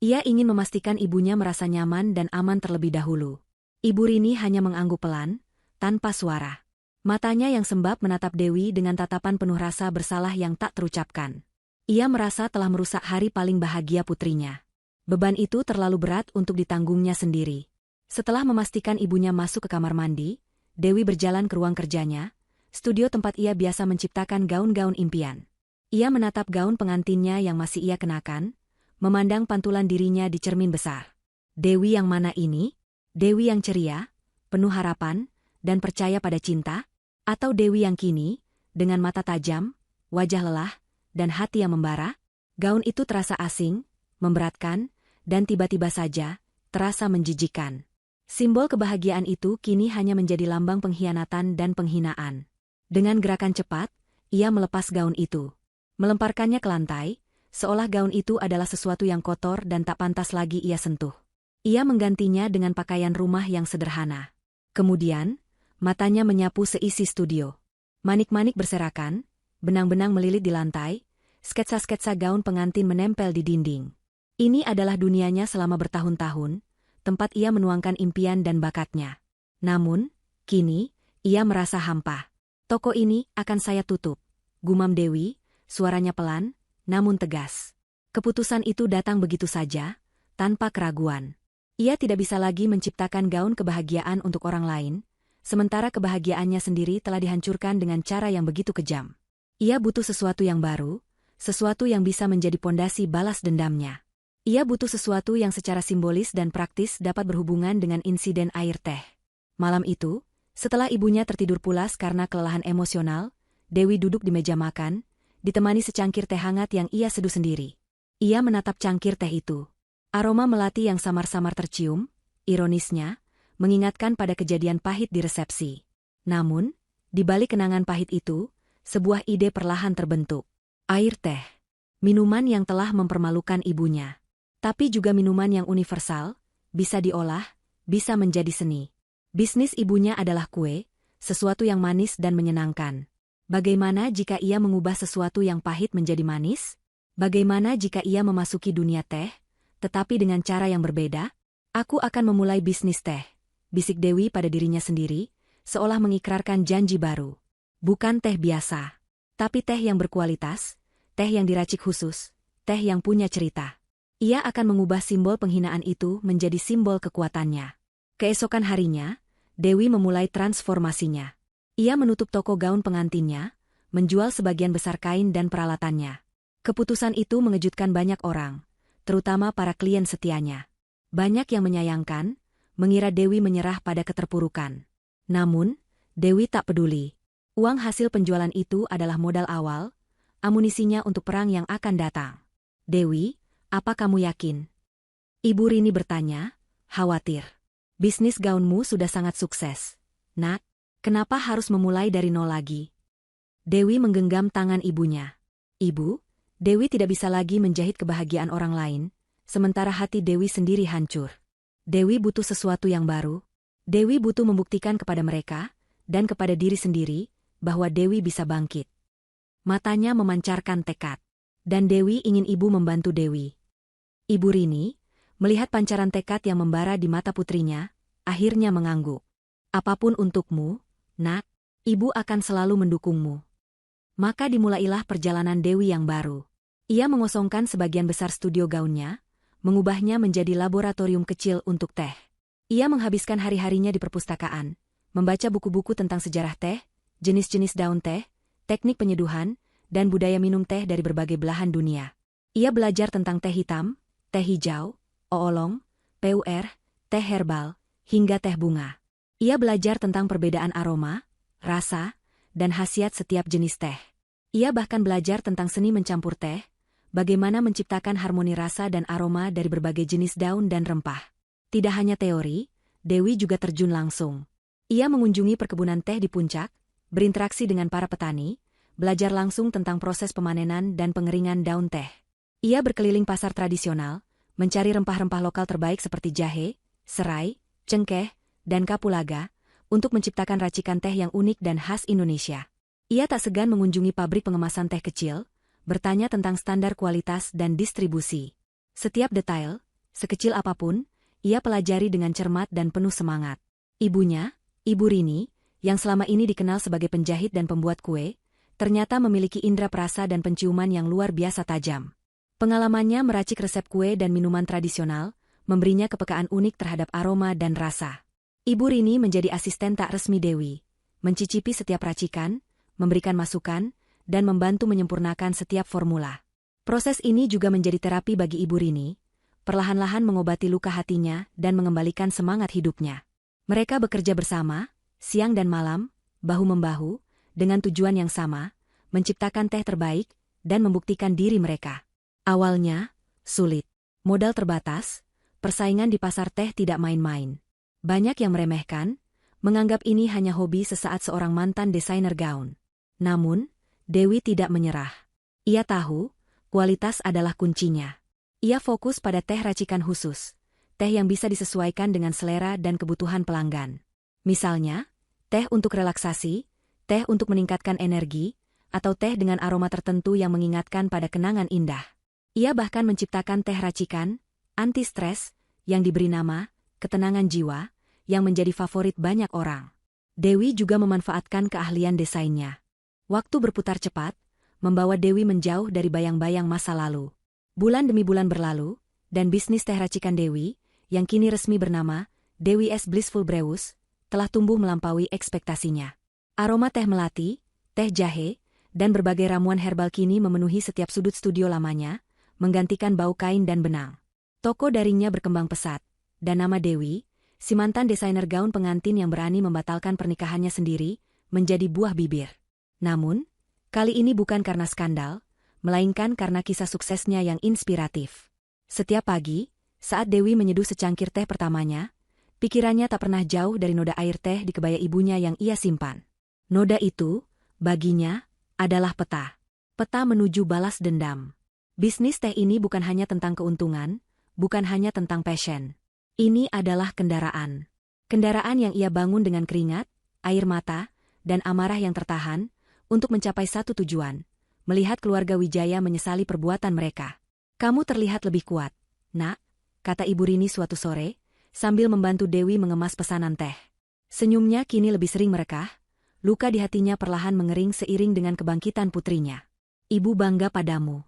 Speaker 1: Ia ingin memastikan ibunya merasa nyaman dan aman terlebih dahulu. Ibu Rini hanya mengangguk pelan, tanpa suara. Matanya yang sembab menatap Dewi dengan tatapan penuh rasa bersalah yang tak terucapkan. Ia merasa telah merusak hari paling bahagia putrinya. Beban itu terlalu berat untuk ditanggungnya sendiri. Setelah memastikan ibunya masuk ke kamar mandi, Dewi berjalan ke ruang kerjanya, studio tempat ia biasa menciptakan gaun-gaun impian. Ia menatap gaun pengantinnya yang masih ia kenakan, memandang pantulan dirinya di cermin besar. Dewi yang mana ini? Dewi yang ceria, penuh harapan, dan percaya pada cinta? Atau Dewi yang kini, dengan mata tajam, wajah lelah, dan hati yang membara? Gaun itu terasa asing, memberatkan, dan tiba-tiba saja, terasa menjijikan. Simbol kebahagiaan itu kini hanya menjadi lambang pengkhianatan dan penghinaan. Dengan gerakan cepat, ia melepas gaun itu. Melemparkannya ke lantai, seolah gaun itu adalah sesuatu yang kotor dan tak pantas lagi ia sentuh. Ia menggantinya dengan pakaian rumah yang sederhana. Kemudian, matanya menyapu seisi studio. Manik-manik berserakan, benang-benang melilit di lantai, sketsa-sketsa gaun pengantin menempel di dinding. Ini adalah dunianya selama bertahun-tahun, tempat ia menuangkan impian dan bakatnya. Namun, kini, ia merasa hampa. "Toko ini akan saya tutup," gumam Dewi, suaranya pelan, namun tegas. Keputusan itu datang begitu saja, tanpa keraguan. Ia tidak bisa lagi menciptakan gaun kebahagiaan untuk orang lain, sementara kebahagiaannya sendiri telah dihancurkan dengan cara yang begitu kejam. Ia butuh sesuatu yang baru, sesuatu yang bisa menjadi pondasi balas dendamnya. Ia butuh sesuatu yang secara simbolis dan praktis dapat berhubungan dengan insiden air teh. Malam itu, setelah ibunya tertidur pulas karena kelelahan emosional, Dewi duduk di meja makan, ditemani secangkir teh hangat yang ia seduh sendiri. Ia menatap cangkir teh itu. Aroma melati yang samar-samar tercium, ironisnya, mengingatkan pada kejadian pahit di resepsi. Namun, di balik kenangan pahit itu, sebuah ide perlahan terbentuk. Air teh. Minuman yang telah mempermalukan ibunya. Tapi juga minuman yang universal, bisa diolah, bisa menjadi seni. Bisnis ibunya adalah kue, sesuatu yang manis dan menyenangkan. Bagaimana jika ia mengubah sesuatu yang pahit menjadi manis? Bagaimana jika ia memasuki dunia teh, tetapi dengan cara yang berbeda? "Aku akan memulai bisnis teh," bisik Dewi pada dirinya sendiri, seolah mengikrarkan janji baru. Bukan teh biasa, tapi teh yang berkualitas, teh yang diracik khusus, teh yang punya cerita. Ia akan mengubah simbol penghinaan itu menjadi simbol kekuatannya. Keesokan harinya, Dewi memulai transformasinya. Ia menutup toko gaun pengantinnya, menjual sebagian besar kain dan peralatannya. Keputusan itu mengejutkan banyak orang, terutama para klien setianya. Banyak yang menyayangkan, mengira Dewi menyerah pada keterpurukan. Namun, Dewi tak peduli. Uang hasil penjualan itu adalah modal awal, amunisinya untuk perang yang akan datang. "Dewi, apa kamu yakin?" Ibu Rini bertanya, khawatir. "Bisnis gaunmu sudah sangat sukses, Nak. Kenapa harus memulai dari nol lagi?" Dewi menggenggam tangan ibunya. "Ibu, Dewi tidak bisa lagi menjahit kebahagiaan orang lain, sementara hati Dewi sendiri hancur. Dewi butuh sesuatu yang baru. Dewi butuh membuktikan kepada mereka, dan kepada diri sendiri, bahwa Dewi bisa bangkit." Matanya memancarkan tekad. Dan Dewi ingin ibu membantu Dewi. Ibu Rini, melihat pancaran tekad yang membara di mata putrinya, akhirnya mengangguk. "Apapun untukmu, Nak, ibu akan selalu mendukungmu." Maka dimulailah perjalanan Dewi yang baru. Ia mengosongkan sebagian besar studio gaunnya, mengubahnya menjadi laboratorium kecil untuk teh. Ia menghabiskan hari-harinya di perpustakaan, membaca buku-buku tentang sejarah teh, jenis-jenis daun teh, teknik penyeduhan, dan budaya minum teh dari berbagai belahan dunia. Ia belajar tentang teh hitam, teh hijau, oolong, puer, teh herbal, hingga teh bunga. Ia belajar tentang perbedaan aroma, rasa, dan khasiat setiap jenis teh. Ia bahkan belajar tentang seni mencampur teh, bagaimana menciptakan harmoni rasa dan aroma dari berbagai jenis daun dan rempah. Tidak hanya teori, Dewi juga terjun langsung. Ia mengunjungi perkebunan teh di puncak, berinteraksi dengan para petani, belajar langsung tentang proses pemanenan dan pengeringan daun teh. Ia berkeliling pasar tradisional, mencari rempah-rempah lokal terbaik seperti jahe, serai, cengkeh, dan kapulaga, untuk menciptakan racikan teh yang unik dan khas Indonesia. Ia tak segan mengunjungi pabrik pengemasan teh kecil, bertanya tentang standar kualitas dan distribusi. Setiap detail, sekecil apapun, ia pelajari dengan cermat dan penuh semangat. Ibunya, Ibu Rini, yang selama ini dikenal sebagai penjahit dan pembuat kue, ternyata memiliki indera perasa dan penciuman yang luar biasa tajam. Pengalamannya meracik resep kue dan minuman tradisional, memberinya kepekaan unik terhadap aroma dan rasa. Ibu Rini menjadi asisten tak resmi Dewi, mencicipi setiap racikan, memberikan masukan, dan membantu menyempurnakan setiap formula. Proses ini juga menjadi terapi bagi Ibu Rini, perlahan-lahan mengobati luka hatinya dan mengembalikan semangat hidupnya. Mereka bekerja bersama, siang dan malam, bahu-membahu, dengan tujuan yang sama, menciptakan teh terbaik, dan membuktikan diri mereka. Awalnya, sulit. Modal terbatas, persaingan di pasar teh tidak main-main. Banyak yang meremehkan, menganggap ini hanya hobi sesaat seorang mantan desainer gaun. Namun, Dewi tidak menyerah. Ia tahu, kualitas adalah kuncinya. Ia fokus pada teh racikan khusus, teh yang bisa disesuaikan dengan selera dan kebutuhan pelanggan. Misalnya, teh untuk relaksasi, teh untuk meningkatkan energi, atau teh dengan aroma tertentu yang mengingatkan pada kenangan indah. Ia bahkan menciptakan teh racikan, anti-stres, yang diberi nama, ketenangan jiwa, yang menjadi favorit banyak orang. Dewi juga memanfaatkan keahlian desainnya. Waktu berputar cepat, membawa Dewi menjauh dari bayang-bayang masa lalu. Bulan demi bulan berlalu, dan bisnis teh racikan Dewi, yang kini resmi bernama Dewi S. Blissful Brews, telah tumbuh melampaui ekspektasinya. Aroma teh melati, teh jahe, dan berbagai ramuan herbal kini memenuhi setiap sudut studio lamanya, menggantikan bau kain dan benang. Toko daringnya berkembang pesat, dan nama Dewi, si mantan desainer gaun pengantin yang berani membatalkan pernikahannya sendiri, menjadi buah bibir. Namun, kali ini bukan karena skandal, melainkan karena kisah suksesnya yang inspiratif. Setiap pagi, saat Dewi menyeduh secangkir teh pertamanya, pikirannya tak pernah jauh dari noda air teh di kebaya ibunya yang ia simpan. Noda itu, baginya, adalah peta. Peta menuju balas dendam. Bisnis teh ini bukan hanya tentang keuntungan, bukan hanya tentang passion. Ini adalah kendaraan. Kendaraan yang ia bangun dengan keringat, air mata, dan amarah yang tertahan, untuk mencapai satu tujuan, melihat keluarga Wijaya menyesali perbuatan mereka. "Kamu terlihat lebih kuat, Nak," kata Ibu Rini suatu sore, sambil membantu Dewi mengemas pesanan teh. Senyumnya kini lebih sering merekah, luka di hatinya perlahan mengering seiring dengan kebangkitan putrinya. "Ibu bangga padamu."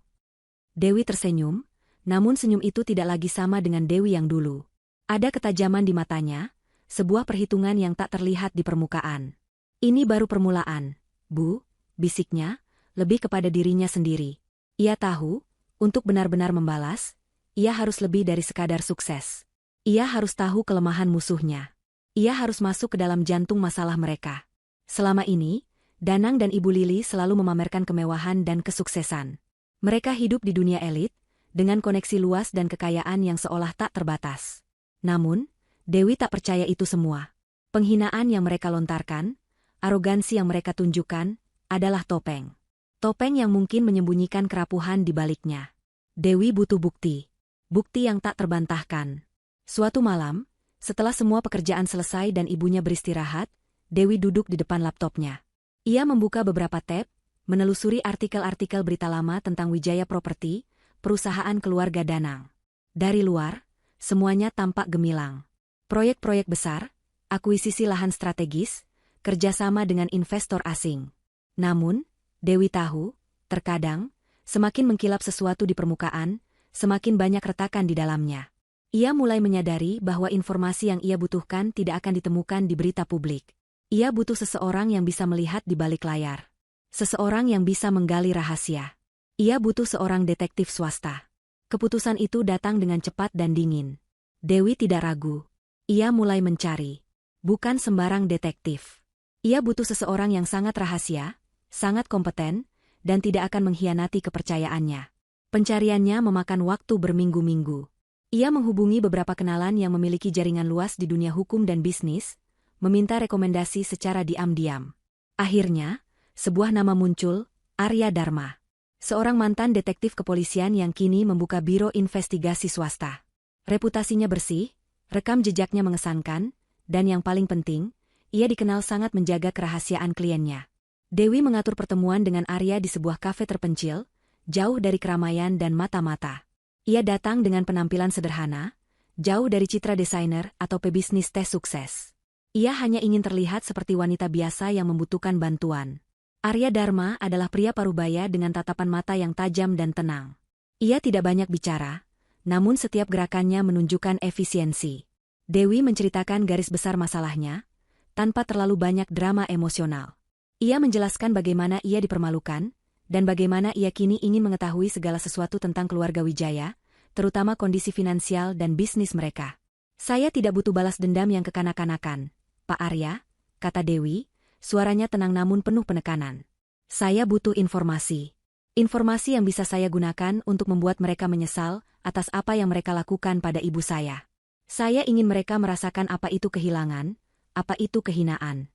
Speaker 1: Dewi tersenyum, namun senyum itu tidak lagi sama dengan Dewi yang dulu. Ada ketajaman di matanya, sebuah perhitungan yang tak terlihat di permukaan. "Ini baru permulaan, Bu," bisiknya, lebih kepada dirinya sendiri. Ia tahu, untuk benar-benar membalas, ia harus lebih dari sekadar sukses. Ia harus tahu kelemahan musuhnya. Ia harus masuk ke dalam jantung masalah mereka. Selama ini, Danang dan Ibu Lili selalu memamerkan kemewahan dan kesuksesan. Mereka hidup di dunia elit, dengan koneksi luas dan kekayaan yang seolah tak terbatas. Namun, Dewi tak percaya itu semua. Penghinaan yang mereka lontarkan, arogansi yang mereka tunjukkan, adalah topeng. Topeng yang mungkin menyembunyikan kerapuhan di baliknya. Dewi butuh bukti. Bukti yang tak terbantahkan. Suatu malam, setelah semua pekerjaan selesai dan ibunya beristirahat, Dewi duduk di depan laptopnya. Ia membuka beberapa tab, menelusuri artikel-artikel berita lama tentang Wijaya Property, perusahaan keluarga Danang. Dari luar, semuanya tampak gemilang. Proyek-proyek besar, akuisisi lahan strategis, kerjasama dengan investor asing. Namun, Dewi tahu, terkadang, semakin mengkilap sesuatu di permukaan, semakin banyak retakan di dalamnya. Ia mulai menyadari bahwa informasi yang ia butuhkan tidak akan ditemukan di berita publik. Ia butuh seseorang yang bisa melihat di balik layar. Seseorang yang bisa menggali rahasia. Ia butuh seorang detektif swasta. Keputusan itu datang dengan cepat dan dingin. Dewi tidak ragu. Ia mulai mencari. Bukan sembarang detektif. Ia butuh seseorang yang sangat rahasia, sangat kompeten, dan tidak akan mengkhianati kepercayaannya. Pencariannya memakan waktu berminggu-minggu. Ia menghubungi beberapa kenalan yang memiliki jaringan luas di dunia hukum dan bisnis, meminta rekomendasi secara diam-diam. Akhirnya, sebuah nama muncul, Arya Dharma. Seorang mantan detektif kepolisian yang kini membuka biro investigasi swasta. Reputasinya bersih, rekam jejaknya mengesankan, dan yang paling penting, ia dikenal sangat menjaga kerahasiaan kliennya. Dewi mengatur pertemuan dengan Arya di sebuah kafe terpencil, jauh dari keramaian dan mata-mata. Ia datang dengan penampilan sederhana, jauh dari citra desainer atau pebisnis tes sukses. Ia hanya ingin terlihat seperti wanita biasa yang membutuhkan bantuan. Arya Dharma adalah pria parubaya dengan tatapan mata yang tajam dan tenang. Ia tidak banyak bicara, namun setiap gerakannya menunjukkan efisiensi. Dewi menceritakan garis besar masalahnya, tanpa terlalu banyak drama emosional. Ia menjelaskan bagaimana ia dipermalukan, dan bagaimana ia kini ingin mengetahui segala sesuatu tentang keluarga Wijaya, terutama kondisi finansial dan bisnis mereka. Saya tidak butuh balas dendam yang kekanak-kanakan, Pak Arya, kata Dewi, suaranya tenang namun penuh penekanan. Saya butuh informasi. Informasi yang bisa saya gunakan untuk membuat mereka menyesal atas apa yang mereka lakukan pada ibu saya. Saya ingin mereka merasakan apa itu kehilangan, apa itu kehinaan.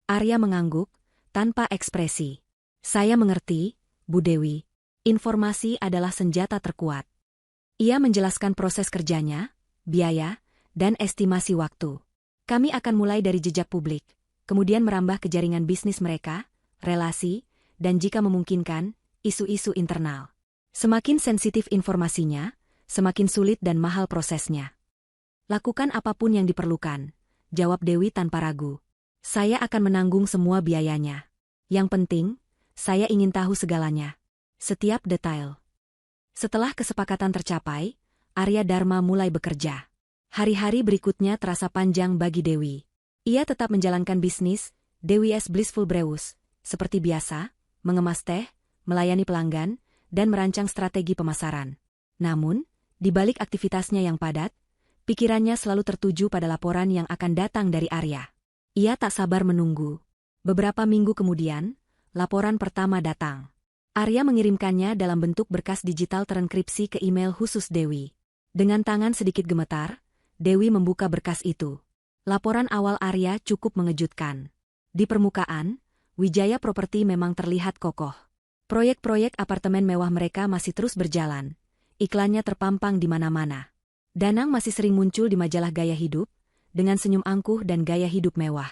Speaker 1: Arya mengangguk, tanpa ekspresi. Saya mengerti, Bu Dewi. Informasi adalah senjata terkuat. Ia menjelaskan proses kerjanya, biaya, dan estimasi waktu. Kami akan mulai dari jejak publik, kemudian merambah ke jaringan bisnis mereka, relasi, dan jika memungkinkan, isu-isu internal. Semakin sensitif informasinya, semakin sulit dan mahal prosesnya. Lakukan apapun yang diperlukan, jawab Dewi tanpa ragu. Saya akan menanggung semua biayanya. Yang penting, saya ingin tahu segalanya. Setiap detail. Setelah kesepakatan tercapai, Arya Dharma mulai bekerja. Hari-hari berikutnya terasa panjang bagi Dewi. Ia tetap menjalankan bisnis, Dewi's Blissful Brews, seperti biasa, mengemas teh, melayani pelanggan, dan merancang strategi pemasaran. Namun, di balik aktivitasnya yang padat, pikirannya selalu tertuju pada laporan yang akan datang dari Arya. Ia tak sabar menunggu. Beberapa minggu kemudian, laporan pertama datang. Arya mengirimkannya dalam bentuk berkas digital terenkripsi ke email khusus Dewi. Dengan tangan sedikit gemetar, Dewi membuka berkas itu. Laporan awal Arya cukup mengejutkan. Di permukaan, Wijaya Property memang terlihat kokoh. Proyek-proyek apartemen mewah mereka masih terus berjalan. Iklannya terpampang di mana-mana. Danang masih sering muncul di majalah gaya hidup, dengan senyum angkuh dan gaya hidup mewah.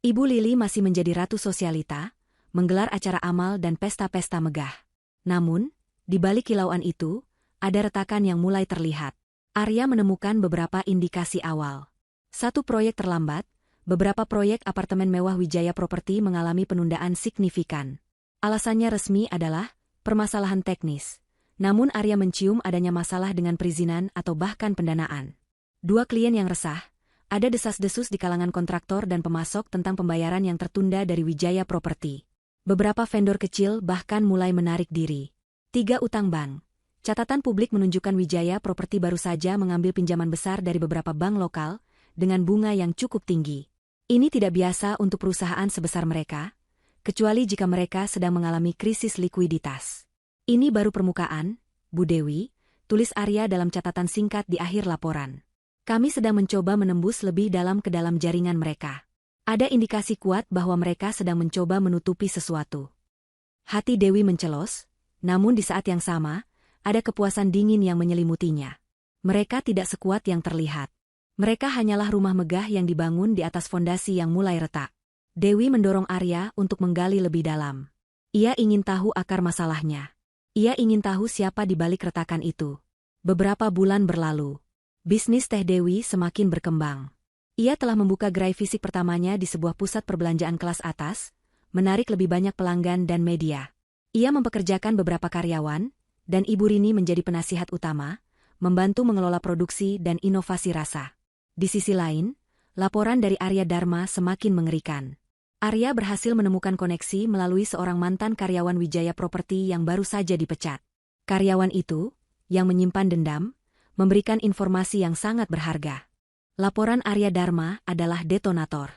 Speaker 1: Ibu Lili masih menjadi ratu sosialita, menggelar acara amal dan pesta-pesta megah. Namun, di balik kilauan itu, ada retakan yang mulai terlihat. Arya menemukan beberapa indikasi awal. Satu proyek terlambat, beberapa proyek apartemen mewah Wijaya Property mengalami penundaan signifikan. Alasannya resmi adalah permasalahan teknis. Namun Arya mencium adanya masalah dengan perizinan atau bahkan pendanaan. Dua klien yang resah, ada desas-desus di kalangan kontraktor dan pemasok tentang pembayaran yang tertunda dari Wijaya Property. Beberapa vendor kecil bahkan mulai menarik diri. 3 utang bank. Catatan publik menunjukkan Wijaya Property baru saja mengambil pinjaman besar dari beberapa bank lokal, dengan bunga yang cukup tinggi. Ini tidak biasa untuk perusahaan sebesar mereka, kecuali jika mereka sedang mengalami krisis likuiditas. Ini baru permukaan, Bu Dewi, tulis Arya dalam catatan singkat di akhir laporan. Kami sedang mencoba menembus lebih dalam ke dalam jaringan mereka. Ada indikasi kuat bahwa mereka sedang mencoba menutupi sesuatu. Hati Dewi mencelos, namun di saat yang sama, ada kepuasan dingin yang menyelimutinya. Mereka tidak sekuat yang terlihat. Mereka hanyalah rumah megah yang dibangun di atas fondasi yang mulai retak. Dewi mendorong Arya untuk menggali lebih dalam. Ia ingin tahu akar masalahnya. Ia ingin tahu siapa di balik retakan itu. Beberapa bulan berlalu. Bisnis teh Dewi semakin berkembang. Ia telah membuka gerai fisik pertamanya di sebuah pusat perbelanjaan kelas atas, menarik lebih banyak pelanggan dan media. Ia mempekerjakan beberapa karyawan, dan Ibu Rini menjadi penasihat utama, membantu mengelola produksi dan inovasi rasa. Di sisi lain, laporan dari Arya Dharma semakin mengerikan. Arya berhasil menemukan koneksi melalui seorang mantan karyawan Wijaya Property yang baru saja dipecat. Karyawan itu, yang menyimpan dendam, memberikan informasi yang sangat berharga. Laporan Arya Dharma adalah detonator.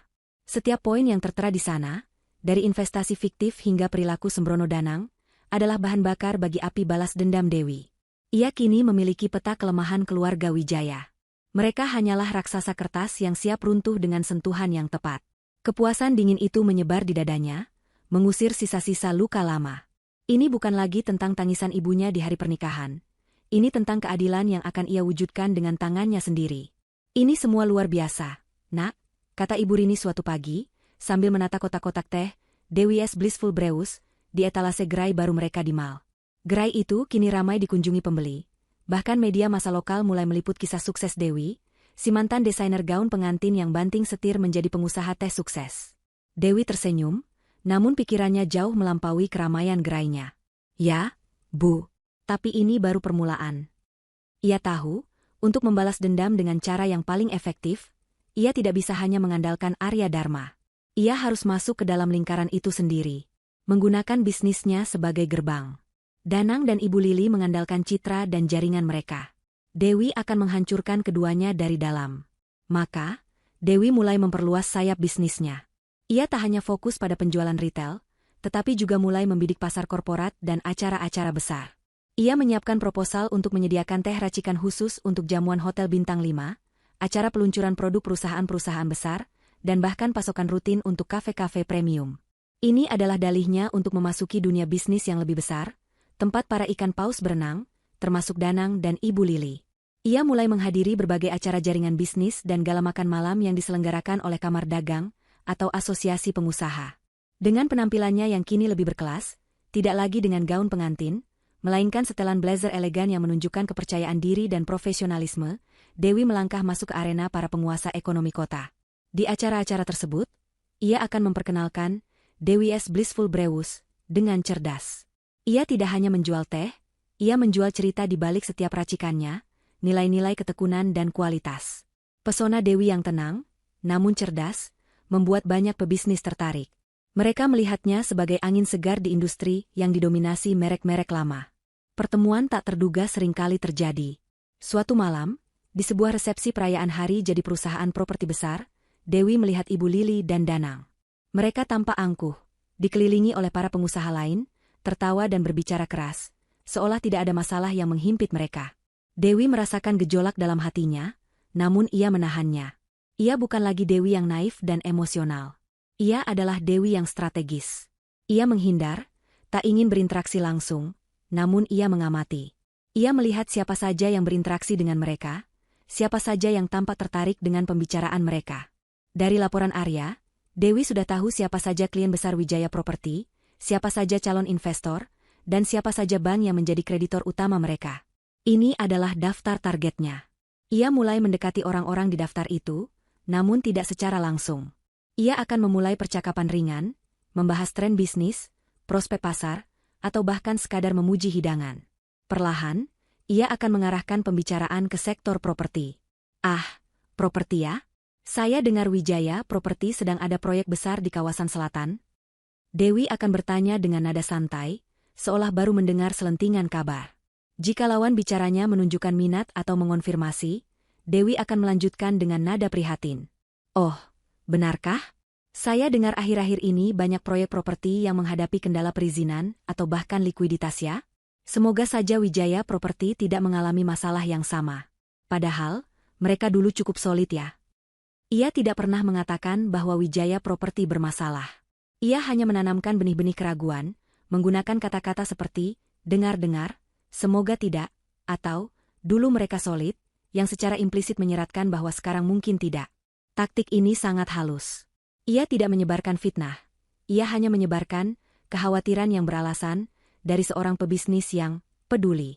Speaker 1: Setiap poin yang tertera di sana, dari investasi fiktif hingga perilaku sembrono Danang, adalah bahan bakar bagi api balas dendam Dewi. Ia kini memiliki peta kelemahan keluarga Wijaya. Mereka hanyalah raksasa kertas yang siap runtuh dengan sentuhan yang tepat. Kepuasan dingin itu menyebar di dadanya, mengusir sisa-sisa luka lama. Ini bukan lagi tentang tangisan ibunya di hari pernikahan. Ini tentang keadilan yang akan ia wujudkan dengan tangannya sendiri. Ini semua luar biasa, Nak, kata Ibu Rini suatu pagi, sambil menata kotak-kotak teh, Dewi S. Blissful Brews, di etalase gerai baru mereka di mall. Gerai itu kini ramai dikunjungi pembeli. Bahkan media massa lokal mulai meliput kisah sukses Dewi, si mantan desainer gaun pengantin yang banting setir menjadi pengusaha teh sukses. Dewi tersenyum, namun pikirannya jauh melampaui keramaian gerainya. Ya, Bu. Tapi ini baru permulaan. Ia tahu, untuk membalas dendam dengan cara yang paling efektif, ia tidak bisa hanya mengandalkan Arya Dharma. Ia harus masuk ke dalam lingkaran itu sendiri, menggunakan bisnisnya sebagai gerbang. Danang dan Ibu Lili mengandalkan citra dan jaringan mereka. Dewi akan menghancurkan keduanya dari dalam. Maka, Dewi mulai memperluas sayap bisnisnya. Ia tak hanya fokus pada penjualan retail, tetapi juga mulai membidik pasar korporat dan acara-acara besar. Ia menyiapkan proposal untuk menyediakan teh racikan khusus untuk jamuan hotel bintang 5, acara peluncuran produk perusahaan-perusahaan besar, dan bahkan pasokan rutin untuk kafe-kafe premium. Ini adalah dalihnya untuk memasuki dunia bisnis yang lebih besar, tempat para ikan paus berenang, termasuk Danang dan Ibu Lili. Ia mulai menghadiri berbagai acara jaringan bisnis dan gala makan malam yang diselenggarakan oleh Kamar Dagang atau Asosiasi Pengusaha. Dengan penampilannya yang kini lebih berkelas, tidak lagi dengan gaun pengantin, melainkan setelan blazer elegan yang menunjukkan kepercayaan diri dan profesionalisme, Dewi melangkah masuk ke arena para penguasa ekonomi kota. Di acara-acara tersebut, ia akan memperkenalkan Dewi S. Blissful Brews dengan cerdas. Ia tidak hanya menjual teh, ia menjual cerita di balik setiap racikannya, nilai-nilai ketekunan dan kualitas. Pesona Dewi yang tenang, namun cerdas, membuat banyak pebisnis tertarik. Mereka melihatnya sebagai angin segar di industri yang didominasi merek-merek lama. Pertemuan tak terduga seringkali terjadi. Suatu malam, di sebuah resepsi perayaan hari jadi perusahaan properti besar, Dewi melihat Ibu Lili dan Danang. Mereka tampak angkuh, dikelilingi oleh para pengusaha lain, tertawa dan berbicara keras, seolah tidak ada masalah yang menghimpit mereka. Dewi merasakan gejolak dalam hatinya, namun ia menahannya. Ia bukan lagi Dewi yang naif dan emosional. Ia adalah Dewi yang strategis. Ia menghindar, tak ingin berinteraksi langsung, namun ia mengamati. Ia melihat siapa saja yang berinteraksi dengan mereka, siapa saja yang tampak tertarik dengan pembicaraan mereka. Dari laporan Arya, Dewi sudah tahu siapa saja klien besar Wijaya Property, siapa saja calon investor, dan siapa saja bank yang menjadi kreditor utama mereka. Ini adalah daftar targetnya. Ia mulai mendekati orang-orang di daftar itu, namun tidak secara langsung. Ia akan memulai percakapan ringan, membahas tren bisnis, prospek pasar, atau bahkan sekadar memuji hidangan. Perlahan, ia akan mengarahkan pembicaraan ke sektor properti. Ah, properti ya? Saya dengar Wijaya Property sedang ada proyek besar di kawasan selatan. Dewi akan bertanya dengan nada santai, seolah baru mendengar selentingan kabar. Jika lawan bicaranya menunjukkan minat atau mengonfirmasi, Dewi akan melanjutkan dengan nada prihatin. Oh, benarkah? Saya dengar akhir-akhir ini banyak proyek properti yang menghadapi kendala perizinan atau bahkan likuiditas ya? Semoga saja Wijaya Property tidak mengalami masalah yang sama. Padahal, mereka dulu cukup solid ya. Ia tidak pernah mengatakan bahwa Wijaya Property bermasalah. Ia hanya menanamkan benih-benih keraguan, menggunakan kata-kata seperti, dengar-dengar, semoga tidak, atau, dulu mereka solid, yang secara implisit menyeratkan bahwa sekarang mungkin tidak. Taktik ini sangat halus. Ia tidak menyebarkan fitnah. Ia hanya menyebarkan kekhawatiran yang beralasan dari seorang pebisnis yang peduli.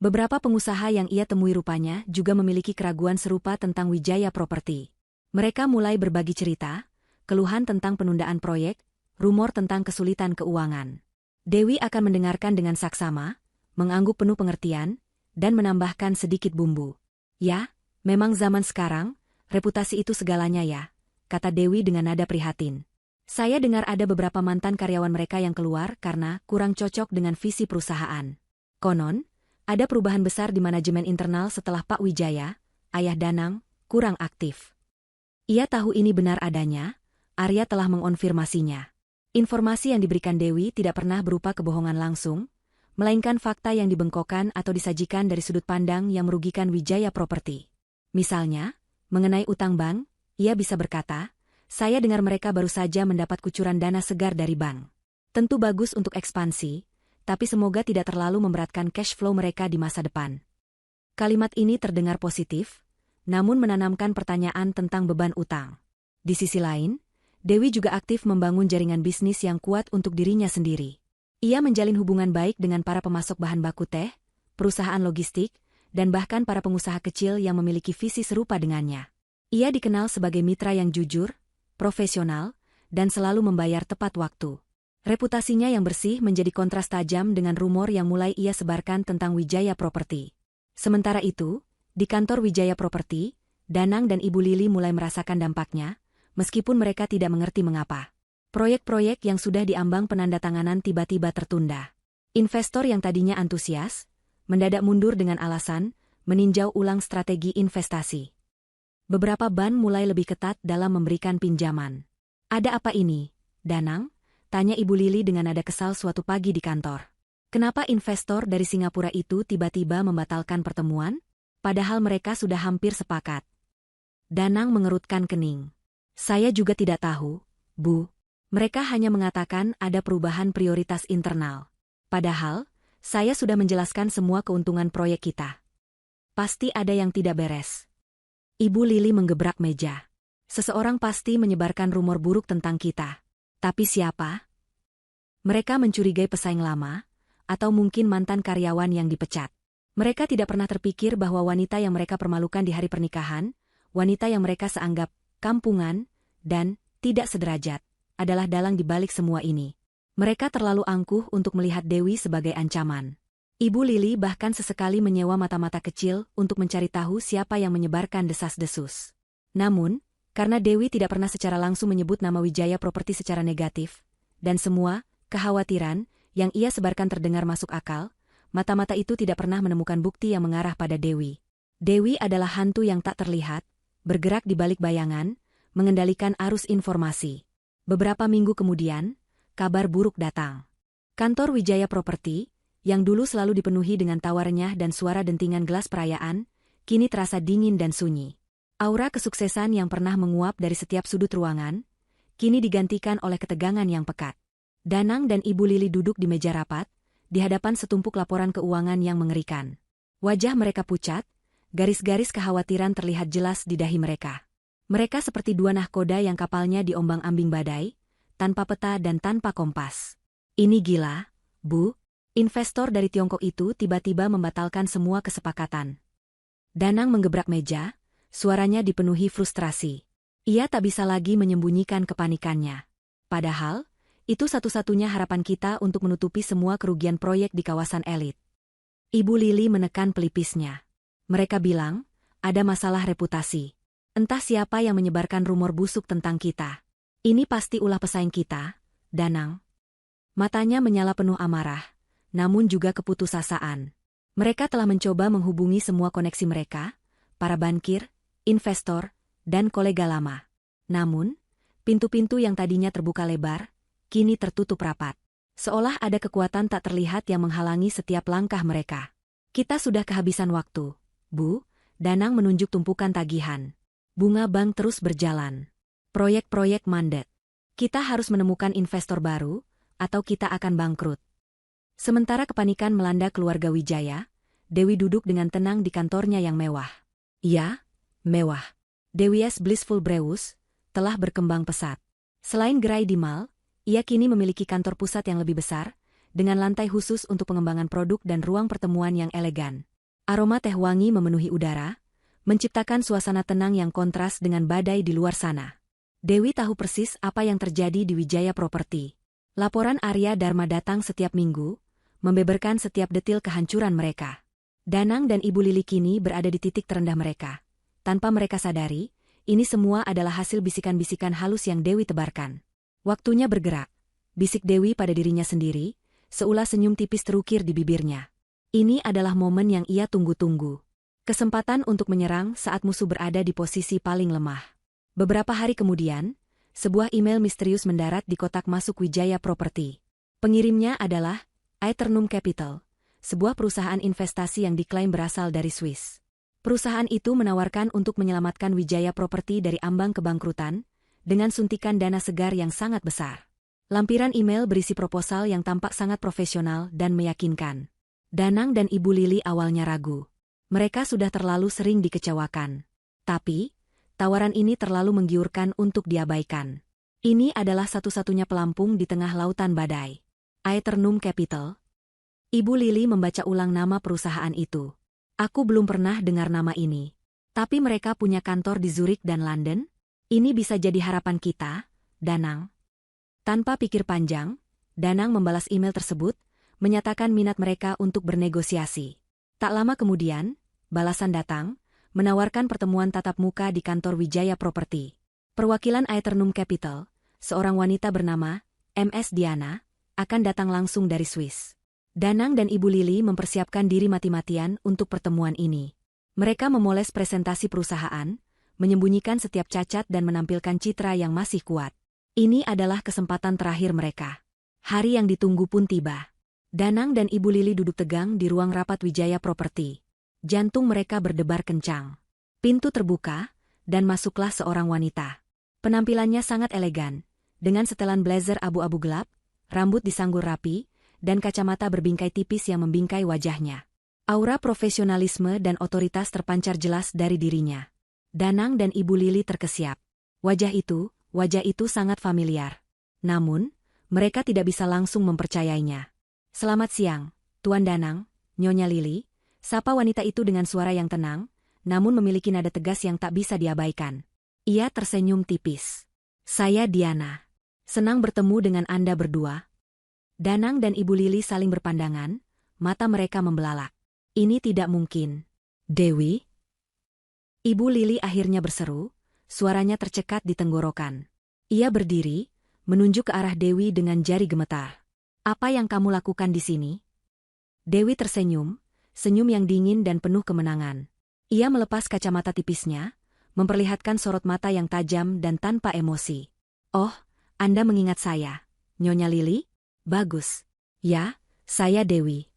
Speaker 1: Beberapa pengusaha yang ia temui rupanya juga memiliki keraguan serupa tentang Wijaya Property. Mereka mulai berbagi cerita, keluhan tentang penundaan proyek, rumor tentang kesulitan keuangan. Dewi akan mendengarkan dengan saksama, mengangguk penuh pengertian, dan menambahkan sedikit bumbu. Ya, memang zaman sekarang, reputasi itu segalanya ya, kata Dewi dengan nada prihatin. Saya dengar ada beberapa mantan karyawan mereka yang keluar karena kurang cocok dengan visi perusahaan. Konon, ada perubahan besar di manajemen internal setelah Pak Wijaya, ayah Danang, kurang aktif. Ia tahu ini benar adanya, Arya telah mengonfirmasinya. Informasi yang diberikan Dewi tidak pernah berupa kebohongan langsung, melainkan fakta yang dibengkokkan atau disajikan dari sudut pandang yang merugikan Wijaya Property. Misalnya, mengenai utang bank, ia bisa berkata, "Saya dengar mereka baru saja mendapat kucuran dana segar dari bank. Tentu bagus untuk ekspansi, tapi semoga tidak terlalu memberatkan cash flow mereka di masa depan." Kalimat ini terdengar positif, namun menanamkan pertanyaan tentang beban utang. Di sisi lain, Dewi juga aktif membangun jaringan bisnis yang kuat untuk dirinya sendiri. Ia menjalin hubungan baik dengan para pemasok bahan baku teh, perusahaan logistik, dan bahkan para pengusaha kecil yang memiliki visi serupa dengannya. Ia dikenal sebagai mitra yang jujur, profesional, dan selalu membayar tepat waktu. Reputasinya yang bersih menjadi kontras tajam dengan rumor yang mulai ia sebarkan tentang Wijaya Property. Sementara itu, di kantor Wijaya Property, Danang dan Ibu Lili mulai merasakan dampaknya, meskipun mereka tidak mengerti mengapa. Proyek-proyek yang sudah diambang penandatanganan tiba-tiba tertunda. Investor yang tadinya antusias, mendadak mundur dengan alasan meninjau ulang strategi investasi. Beberapa ban mulai lebih ketat dalam memberikan pinjaman. "Ada apa ini, Danang?" tanya Ibu Lili dengan nada kesal suatu pagi di kantor. "Kenapa investor dari Singapura itu tiba-tiba membatalkan pertemuan? Padahal mereka sudah hampir sepakat." Danang mengerutkan kening. "Saya juga tidak tahu, Bu. Mereka hanya mengatakan ada perubahan prioritas internal. Padahal, saya sudah menjelaskan semua keuntungan proyek kita. Pasti ada yang tidak beres." Ibu Lili menggebrak meja. "Seseorang pasti menyebarkan rumor buruk tentang kita. Tapi siapa? Mereka mencurigai pesaing lama, atau mungkin mantan karyawan yang dipecat. Mereka tidak pernah terpikir bahwa wanita yang mereka permalukan di hari pernikahan, wanita yang mereka seanggap kampungan, dan tidak sederajat, adalah dalang di balik semua ini. Mereka terlalu angkuh untuk melihat Dewi sebagai ancaman." Ibu Lili bahkan sesekali menyewa mata-mata kecil untuk mencari tahu siapa yang menyebarkan desas-desus. Namun, karena Dewi tidak pernah secara langsung menyebut nama Wijaya Property secara negatif, dan semua kekhawatiran yang ia sebarkan terdengar masuk akal, mata-mata itu tidak pernah menemukan bukti yang mengarah pada Dewi. Dewi adalah hantu yang tak terlihat, bergerak di balik bayangan, mengendalikan arus informasi. Beberapa minggu kemudian, kabar buruk datang. Kantor Wijaya Property, yang dulu selalu dipenuhi dengan tawa renyah dan suara dentingan gelas perayaan, kini terasa dingin dan sunyi. Aura kesuksesan yang pernah menguap dari setiap sudut ruangan, kini digantikan oleh ketegangan yang pekat. Danang dan Ibu Lili duduk di meja rapat, di hadapan setumpuk laporan keuangan yang mengerikan. Wajah mereka pucat, garis-garis kekhawatiran terlihat jelas di dahi mereka. Mereka seperti dua nahkoda yang kapalnya diombang-ambing badai, tanpa peta dan tanpa kompas. "Ini gila, Bu." Investor dari Tiongkok itu tiba-tiba membatalkan semua kesepakatan. Danang menggebrak meja, suaranya dipenuhi frustrasi. Ia tak bisa lagi menyembunyikan kepanikannya. Padahal, itu satu-satunya harapan kita untuk menutupi semua kerugian proyek di kawasan elit. Ibu Lili menekan pelipisnya. "Mereka bilang, ada masalah reputasi. Entah siapa yang menyebarkan rumor busuk tentang kita. Ini pasti ulah pesaing kita, Danang." Matanya menyala penuh amarah, namun juga keputusasaan. Mereka telah mencoba menghubungi semua koneksi mereka, para bankir, investor, dan kolega lama. Namun, pintu-pintu yang tadinya terbuka lebar, kini tertutup rapat. Seolah ada kekuatan tak terlihat yang menghalangi setiap langkah mereka. "Kita sudah kehabisan waktu, Bu." Danang menunjuk tumpukan tagihan. "Bunga bank terus berjalan. Proyek-proyek mandat. Kita harus menemukan investor baru, atau kita akan bangkrut." Sementara kepanikan melanda keluarga Wijaya, Dewi duduk dengan tenang di kantornya yang mewah. Ya, mewah. Dewi's Blissful Brewers telah berkembang pesat. Selain gerai di mall, ia kini memiliki kantor pusat yang lebih besar, dengan lantai khusus untuk pengembangan produk dan ruang pertemuan yang elegan. Aroma teh wangi memenuhi udara, menciptakan suasana tenang yang kontras dengan badai di luar sana. Dewi tahu persis apa yang terjadi di Wijaya Property. Laporan Arya Dharma datang setiap minggu, membeberkan setiap detil kehancuran mereka. Danang dan Ibu Lili kini berada di titik terendah mereka. Tanpa mereka sadari, ini semua adalah hasil bisikan-bisikan halus yang Dewi tebarkan. "Waktunya bergerak," bisik Dewi pada dirinya sendiri, seulah senyum tipis terukir di bibirnya. Ini adalah momen yang ia tunggu-tunggu. Kesempatan untuk menyerang saat musuh berada di posisi paling lemah. Beberapa hari kemudian, sebuah email misterius mendarat di kotak masuk Wijaya Property. Pengirimnya adalah Aeternum Capital, sebuah perusahaan investasi yang diklaim berasal dari Swiss. Perusahaan itu menawarkan untuk menyelamatkan Wijaya Property dari ambang kebangkrutan, dengan suntikan dana segar yang sangat besar. Lampiran email berisi proposal yang tampak sangat profesional dan meyakinkan. Danang dan Ibu Lili awalnya ragu. Mereka sudah terlalu sering dikecewakan. Tapi, tawaran ini terlalu menggiurkan untuk diabaikan. Ini adalah satu-satunya pelampung di tengah lautan badai. Aeternum Capital. Ibu Lili membaca ulang nama perusahaan itu. Aku belum pernah dengar nama ini. Tapi mereka punya kantor di Zurich dan London? Ini bisa jadi harapan kita, Danang. Tanpa pikir panjang, Danang membalas email tersebut, menyatakan minat mereka untuk bernegosiasi. Tak lama kemudian, balasan datang, menawarkan pertemuan tatap muka di kantor Wijaya Property. Perwakilan Aeternum Capital, seorang wanita bernama MS Diana, akan datang langsung dari Swiss. Danang dan Ibu Lili mempersiapkan diri mati-matian untuk pertemuan ini. Mereka memoles presentasi perusahaan, menyembunyikan setiap cacat dan menampilkan citra yang masih kuat. Ini adalah kesempatan terakhir mereka. Hari yang ditunggu pun tiba. Danang dan Ibu Lili duduk tegang di ruang rapat Wijaya Property. Jantung mereka berdebar kencang. Pintu terbuka, dan masuklah seorang wanita. Penampilannya sangat elegan, dengan setelan blazer abu-abu gelap, rambut disanggur rapi, dan kacamata berbingkai tipis yang membingkai wajahnya. Aura profesionalisme dan otoritas terpancar jelas dari dirinya. Danang dan Ibu Lili terkesiap. Wajah itu sangat familiar. Namun, mereka tidak bisa langsung mempercayainya. "Selamat siang, Tuan Danang, Nyonya Lili," sapa wanita itu dengan suara yang tenang, namun memiliki nada tegas yang tak bisa diabaikan. Ia tersenyum tipis. "Saya Diana. Senang bertemu dengan Anda berdua." Danang dan Ibu Lili saling berpandangan, mata mereka membelalak. Ini tidak mungkin. "Dewi?" Ibu Lili akhirnya berseru, suaranya tercekat di tenggorokan. Ia berdiri, menunjuk ke arah Dewi dengan jari gemetar. "Apa yang kamu lakukan di sini?" Dewi tersenyum, senyum yang dingin dan penuh kemenangan. Ia melepas kacamata tipisnya, memperlihatkan sorot mata yang tajam dan tanpa emosi. "Oh, Anda mengingat saya, Nyonya Lili? Bagus. Ya, saya Dewi."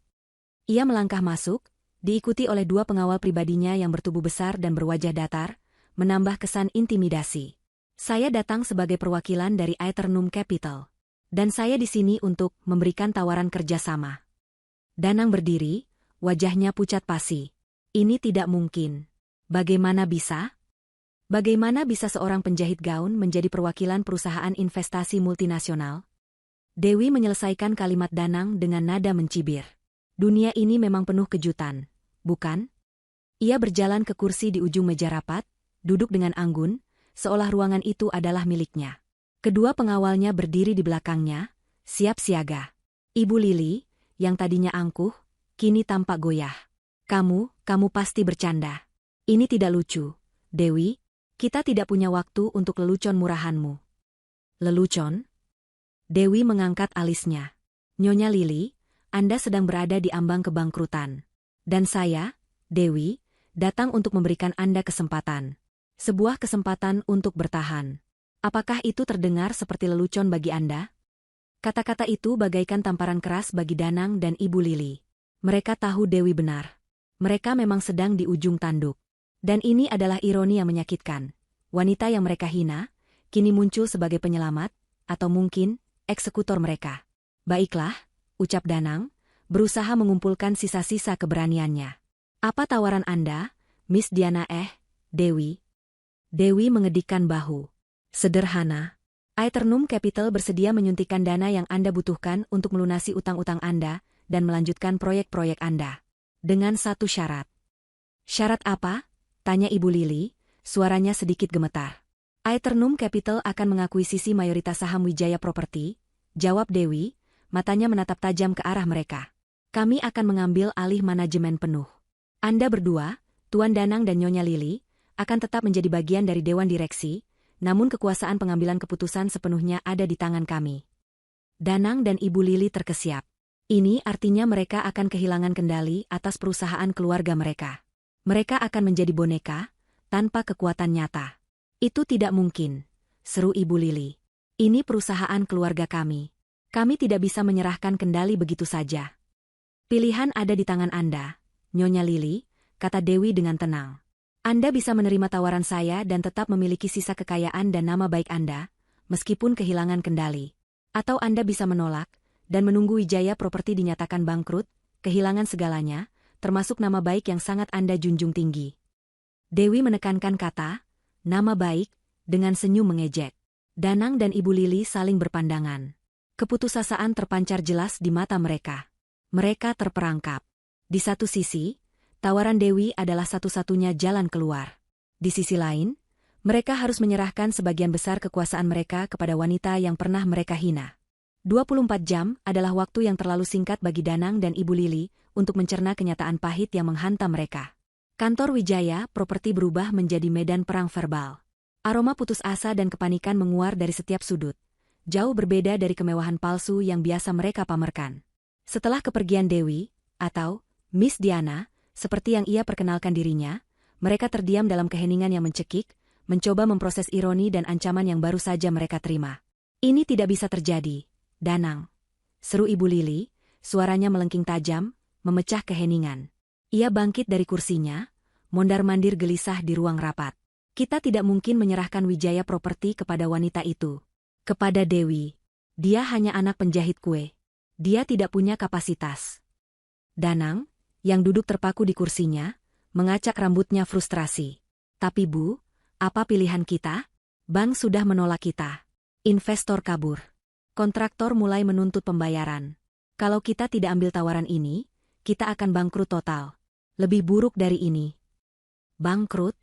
Speaker 1: Ia melangkah masuk, diikuti oleh dua pengawal pribadinya yang bertubuh besar dan berwajah datar, menambah kesan intimidasi. "Saya datang sebagai perwakilan dari Aeternum Capital. Dan saya di sini untuk memberikan tawaran kerjasama." Danang berdiri, wajahnya pucat pasi. "Ini tidak mungkin. Bagaimana bisa? Bagaimana bisa seorang penjahit gaun menjadi perwakilan perusahaan investasi multinasional?" Dewi menyelesaikan kalimat Danang dengan nada mencibir. "Dunia ini memang penuh kejutan, bukan?" Ia berjalan ke kursi di ujung meja rapat, duduk dengan anggun, seolah ruangan itu adalah miliknya. Kedua pengawalnya berdiri di belakangnya, siap siaga. Ibu Lili, yang tadinya angkuh, kini tampak goyah. Kamu pasti bercanda. Ini tidak lucu, Dewi. Kita tidak punya waktu untuk lelucon murahanmu." "Lelucon?" Dewi mengangkat alisnya. "Nyonya Lili, Anda sedang berada di ambang kebangkrutan. Dan saya, Dewi, datang untuk memberikan Anda kesempatan. Sebuah kesempatan untuk bertahan. Apakah itu terdengar seperti lelucon bagi Anda?" Kata-kata itu bagaikan tamparan keras bagi Danang dan Ibu Lili. Mereka tahu Dewi benar. Mereka memang sedang di ujung tanduk. Dan ini adalah ironi yang menyakitkan. Wanita yang mereka hina, kini muncul sebagai penyelamat, atau mungkin, eksekutor mereka. "Baiklah," ucap Danang, berusaha mengumpulkan sisa-sisa keberaniannya. "Apa tawaran Anda, Miss Diana Dewi?" Dewi mengedikkan bahu. "Sederhana. Aeternum Capital bersedia menyuntikkan dana yang Anda butuhkan untuk melunasi utang-utang Anda dan melanjutkan proyek-proyek Anda. Dengan satu syarat." "Syarat apa?" tanya Ibu Lili, suaranya sedikit gemetar. "Aeternum Capital akan mengakuisisi mayoritas saham Wijaya Property," jawab Dewi, matanya menatap tajam ke arah mereka. "Kami akan mengambil alih manajemen penuh. Anda berdua, Tuan Danang dan Nyonya Lili, akan tetap menjadi bagian dari Dewan Direksi, namun kekuasaan pengambilan keputusan sepenuhnya ada di tangan kami." Danang dan Ibu Lili terkesiap. Ini artinya mereka akan kehilangan kendali atas perusahaan keluarga mereka. Mereka akan menjadi boneka, tanpa kekuatan nyata. "Itu tidak mungkin," seru Ibu Lili. "Ini perusahaan keluarga kami. Kami tidak bisa menyerahkan kendali begitu saja." Pilihan ada di tangan Anda, Nyonya Lily, kata Dewi dengan tenang. Anda bisa menerima tawaran saya dan tetap memiliki sisa kekayaan dan nama baik Anda, meskipun kehilangan kendali. Atau Anda bisa menolak, dan menunggu Wijaya Property dinyatakan bangkrut, kehilangan segalanya, termasuk nama baik yang sangat Anda junjung tinggi. Dewi menekankan kata, nama baik, dengan senyum mengejek. Danang dan Ibu Lili saling berpandangan. Keputusasaan terpancar jelas di mata mereka. Mereka terperangkap. Di satu sisi, tawaran Dewi adalah satu-satunya jalan keluar. Di sisi lain, mereka harus menyerahkan sebagian besar kekuasaan mereka kepada wanita yang pernah mereka hina. 24 jam adalah waktu yang terlalu singkat bagi Danang dan Ibu Lili untuk mencerna kenyataan pahit yang menghantam mereka. Kantor Wijaya Property berubah menjadi medan perang verbal. Aroma putus asa dan kepanikan menguar dari setiap sudut. Jauh berbeda dari kemewahan palsu yang biasa mereka pamerkan. Setelah kepergian Dewi, atau Miss Diana, seperti yang ia perkenalkan dirinya, mereka terdiam dalam keheningan yang mencekik, mencoba memproses ironi dan ancaman yang baru saja mereka terima. Ini tidak bisa terjadi, Danang, seru Ibu Lili, suaranya melengking tajam, memecah keheningan. Ia bangkit dari kursinya, mondar-mandir gelisah di ruang rapat. Kita tidak mungkin menyerahkan Wijaya Property kepada wanita itu. Kepada Dewi. Dia hanya anak penjahit kue. Dia tidak punya kapasitas. Danang, yang duduk terpaku di kursinya, mengacak rambutnya frustrasi. Tapi Bu, apa pilihan kita? Bank sudah menolak kita. Investor kabur. Kontraktor mulai menuntut pembayaran. Kalau kita tidak ambil tawaran ini, kita akan bangkrut total. Lebih buruk dari ini. Bangkrut?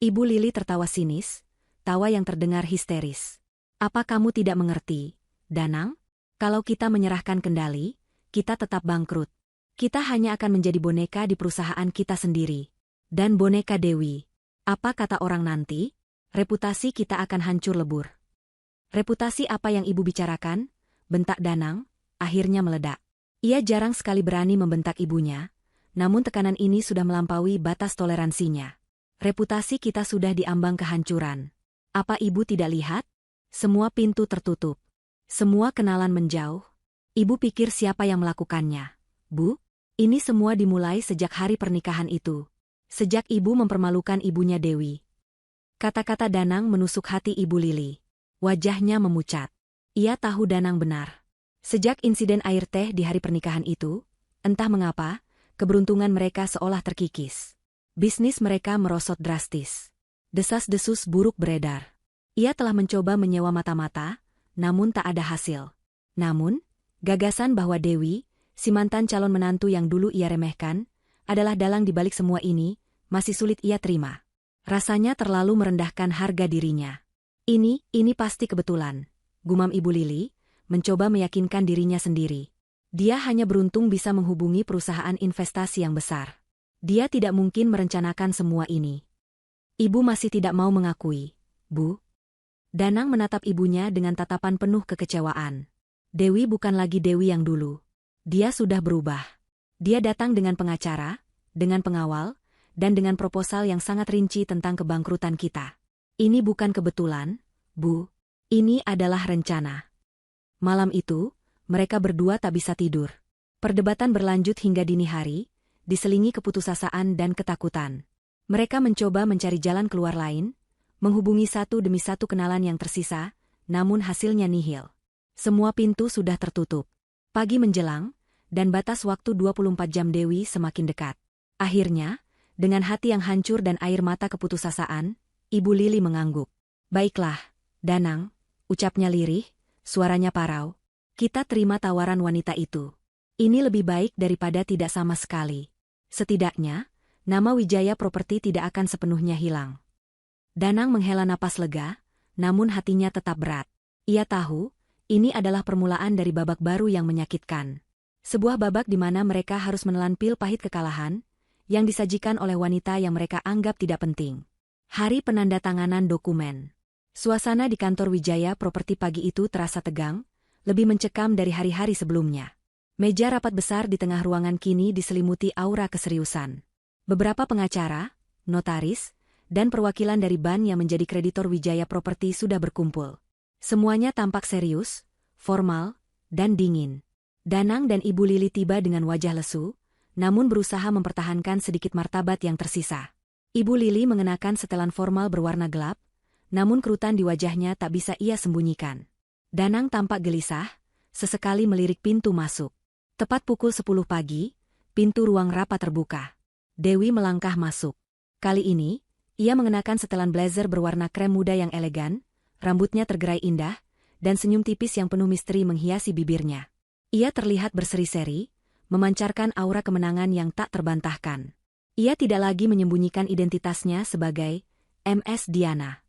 Speaker 1: Ibu Lili tertawa sinis, tawa yang terdengar histeris. Apa kamu tidak mengerti, Danang? Kalau kita menyerahkan kendali, kita tetap bangkrut. Kita hanya akan menjadi boneka di perusahaan kita sendiri. Dan boneka Dewi. Apa kata orang nanti? Reputasi kita akan hancur lebur. Reputasi apa yang ibu bicarakan? Bentak Danang, akhirnya meledak. Ia jarang sekali berani membentak ibunya, namun tekanan ini sudah melampaui batas toleransinya. Reputasi kita sudah diambang kehancuran. Apa ibu tidak lihat? Semua pintu tertutup. Semua kenalan menjauh. Ibu pikir siapa yang melakukannya? Bu, ini semua dimulai sejak hari pernikahan itu. Sejak ibu mempermalukan ibunya Dewi. Kata-kata Danang menusuk hati Ibu Lili. Wajahnya memucat. Ia tahu Danang benar. Sejak insiden air teh di hari pernikahan itu, entah mengapa, keberuntungan mereka seolah terkikis. Bisnis mereka merosot drastis. Desas-desus buruk beredar. Ia telah mencoba menyewa mata-mata, namun tak ada hasil. Namun, gagasan bahwa Dewi, si mantan calon menantu yang dulu ia remehkan, adalah dalang di balik semua ini, masih sulit ia terima. Rasanya terlalu merendahkan harga dirinya. Ini pasti kebetulan, gumam Ibu Lili, mencoba meyakinkan dirinya sendiri. Dia hanya beruntung bisa menghubungi perusahaan investasi yang besar. Dia tidak mungkin merencanakan semua ini. Ibu masih tidak mau mengakui, Bu. Danang menatap ibunya dengan tatapan penuh kekecewaan. Dewi bukan lagi Dewi yang dulu. Dia sudah berubah. Dia datang dengan pengacara, dengan pengawal, dan dengan proposal yang sangat rinci tentang kebangkrutan kita. Ini bukan kebetulan, Bu. Ini adalah rencana. Malam itu, mereka berdua tak bisa tidur. Perdebatan berlanjut hingga dini hari, diselingi keputusasaan dan ketakutan. Mereka mencoba mencari jalan keluar lain, menghubungi satu demi satu kenalan yang tersisa, namun hasilnya nihil. Semua pintu sudah tertutup. Pagi menjelang, dan batas waktu 24 jam Dewi semakin dekat. Akhirnya, dengan hati yang hancur dan air mata keputusasaan, Ibu Lili mengangguk. Baiklah, Danang, ucapnya lirih, suaranya parau. Kita terima tawaran wanita itu. Ini lebih baik daripada tidak sama sekali. Setidaknya, nama Wijaya Property tidak akan sepenuhnya hilang. Danang menghela napas lega, namun hatinya tetap berat. Ia tahu, ini adalah permulaan dari babak baru yang menyakitkan. Sebuah babak di mana mereka harus menelan pil pahit kekalahan, yang disajikan oleh wanita yang mereka anggap tidak penting. Hari penandatanganan dokumen. Suasana di kantor Wijaya Property pagi itu terasa tegang, lebih mencekam dari hari-hari sebelumnya. Meja rapat besar di tengah ruangan kini diselimuti aura keseriusan. Beberapa pengacara, notaris, dan perwakilan dari bank yang menjadi kreditor Wijaya Property sudah berkumpul. Semuanya tampak serius, formal, dan dingin. Danang dan Ibu Lili tiba dengan wajah lesu, namun berusaha mempertahankan sedikit martabat yang tersisa. Ibu Lili mengenakan setelan formal berwarna gelap, namun kerutan di wajahnya tak bisa ia sembunyikan. Danang tampak gelisah, sesekali melirik pintu masuk. Tepat pukul 10 pagi, pintu ruang rapat terbuka. Dewi melangkah masuk. Kali ini, ia mengenakan setelan blazer berwarna krem muda yang elegan, rambutnya tergerai indah, dan senyum tipis yang penuh misteri menghiasi bibirnya. Ia terlihat berseri-seri, memancarkan aura kemenangan yang tak terbantahkan. Ia tidak lagi menyembunyikan identitasnya sebagai MS Diana.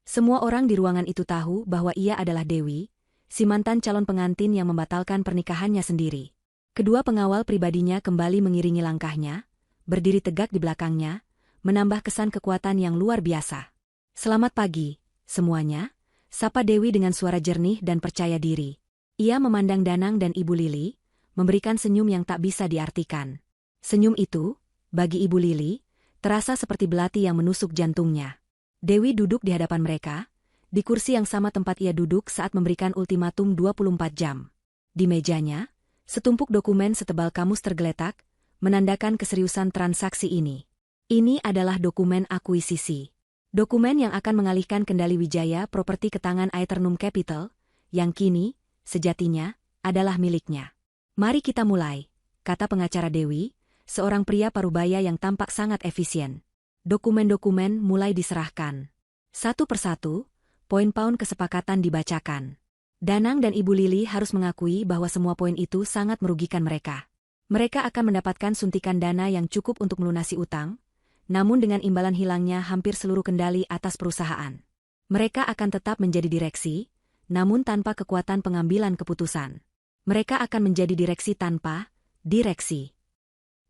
Speaker 1: Semua orang di ruangan itu tahu bahwa ia adalah Dewi, si mantan calon pengantin yang membatalkan pernikahannya sendiri. Kedua pengawal pribadinya kembali mengiringi langkahnya, berdiri tegak di belakangnya, menambah kesan kekuatan yang luar biasa. "Selamat pagi, semuanya," sapa Dewi dengan suara jernih dan percaya diri. Ia memandang Danang dan Ibu Lili, memberikan senyum yang tak bisa diartikan. Senyum itu, bagi Ibu Lili, terasa seperti belati yang menusuk jantungnya. Dewi duduk di hadapan mereka, di kursi yang sama tempat ia duduk saat memberikan ultimatum 24 jam. Di mejanya, setumpuk dokumen setebal kamus tergeletak, menandakan keseriusan transaksi ini. Ini adalah dokumen akuisisi. Dokumen yang akan mengalihkan kendali Wijaya Property ke tangan Aeternum Capital, yang kini, sejatinya, adalah miliknya. "Mari kita mulai," kata pengacara Dewi, seorang pria parubaya yang tampak sangat efisien. Dokumen-dokumen mulai diserahkan. Satu persatu, poin-poin kesepakatan dibacakan. Danang dan Ibu Lili harus mengakui bahwa semua poin itu sangat merugikan mereka. Mereka akan mendapatkan suntikan dana yang cukup untuk melunasi utang, namun dengan imbalan hilangnya hampir seluruh kendali atas perusahaan. Mereka akan tetap menjadi direksi, namun tanpa kekuatan pengambilan keputusan. Mereka akan menjadi direksi tanpa direksi.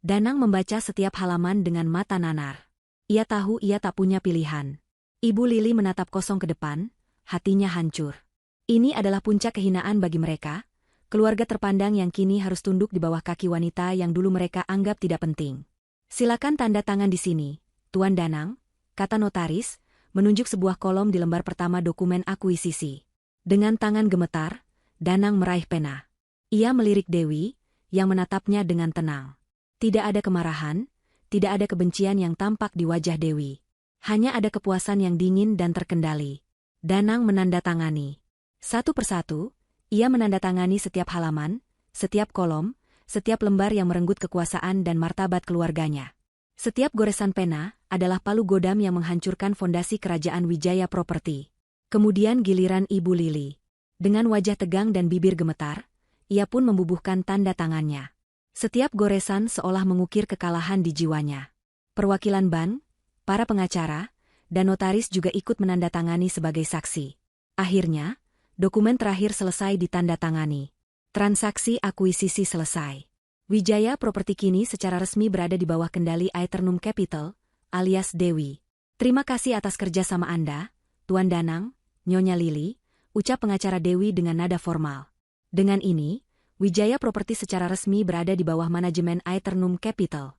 Speaker 1: Danang membaca setiap halaman dengan mata nanar. Ia tahu ia tak punya pilihan. Ibu Lili menatap kosong ke depan, hatinya hancur. Ini adalah puncak kehinaan bagi mereka, keluarga terpandang yang kini harus tunduk di bawah kaki wanita yang dulu mereka anggap tidak penting. "Silakan tanda tangan di sini, Tuan Danang," kata notaris, menunjuk sebuah kolom di lembar pertama dokumen akuisisi. Dengan tangan gemetar, Danang meraih pena. Ia melirik Dewi, yang menatapnya dengan tenang. Tidak ada kemarahan, tidak ada kebencian yang tampak di wajah Dewi. Hanya ada kepuasan yang dingin dan terkendali. Danang menandatangani. Satu persatu, ia menandatangani setiap halaman, setiap kolom, setiap lembar yang merenggut kekuasaan dan martabat keluarganya. Setiap goresan pena adalah palu godam yang menghancurkan fondasi kerajaan Wijaya Property. Kemudian giliran Ibu Lili. Dengan wajah tegang dan bibir gemetar, ia pun membubuhkan tanda tangannya. Setiap goresan seolah mengukir kekalahan di jiwanya. Perwakilan bank, para pengacara, dan notaris juga ikut menandatangani sebagai saksi. Akhirnya, dokumen terakhir selesai ditandatangani. Transaksi akuisisi selesai. Wijaya Property kini secara resmi berada di bawah kendali Aeternum Capital, alias Dewi. "Terima kasih atas kerjasama Anda, Tuan Danang, Nyonya Lili," ucap pengacara Dewi dengan nada formal. Dengan ini, Wijaya Property secara resmi berada di bawah manajemen Aeternum Capital.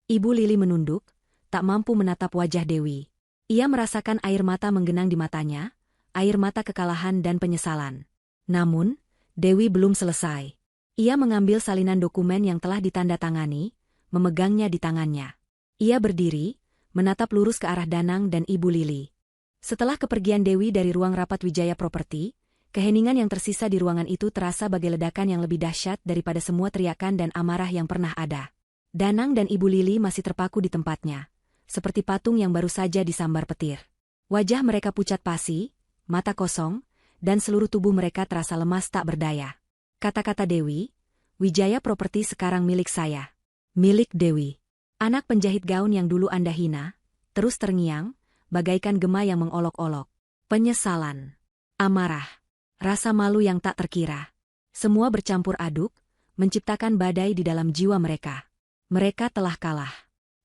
Speaker 1: Ibu Lili menunduk, tak mampu menatap wajah Dewi. Ia merasakan air mata menggenang di matanya, air mata kekalahan dan penyesalan. Namun, Dewi belum selesai. Ia mengambil salinan dokumen yang telah ditandatangani, memegangnya di tangannya. Ia berdiri, menatap lurus ke arah Danang dan Ibu Lili. Setelah kepergian Dewi dari ruang rapat Wijaya Property, keheningan yang tersisa di ruangan itu terasa bagai ledakan yang lebih dahsyat daripada semua teriakan dan amarah yang pernah ada. Danang dan Ibu Lili masih terpaku di tempatnya, seperti patung yang baru saja disambar petir. Wajah mereka pucat pasi, mata kosong, dan seluruh tubuh mereka terasa lemas tak berdaya. Kata-kata Dewi, "Wijaya Property sekarang milik saya." Milik Dewi. Anak penjahit gaun yang dulu Anda hina, terus terngiang, bagaikan gema yang mengolok-olok. Penyesalan, amarah, rasa malu yang tak terkira. Semua bercampur aduk, menciptakan badai di dalam jiwa mereka. Mereka telah kalah.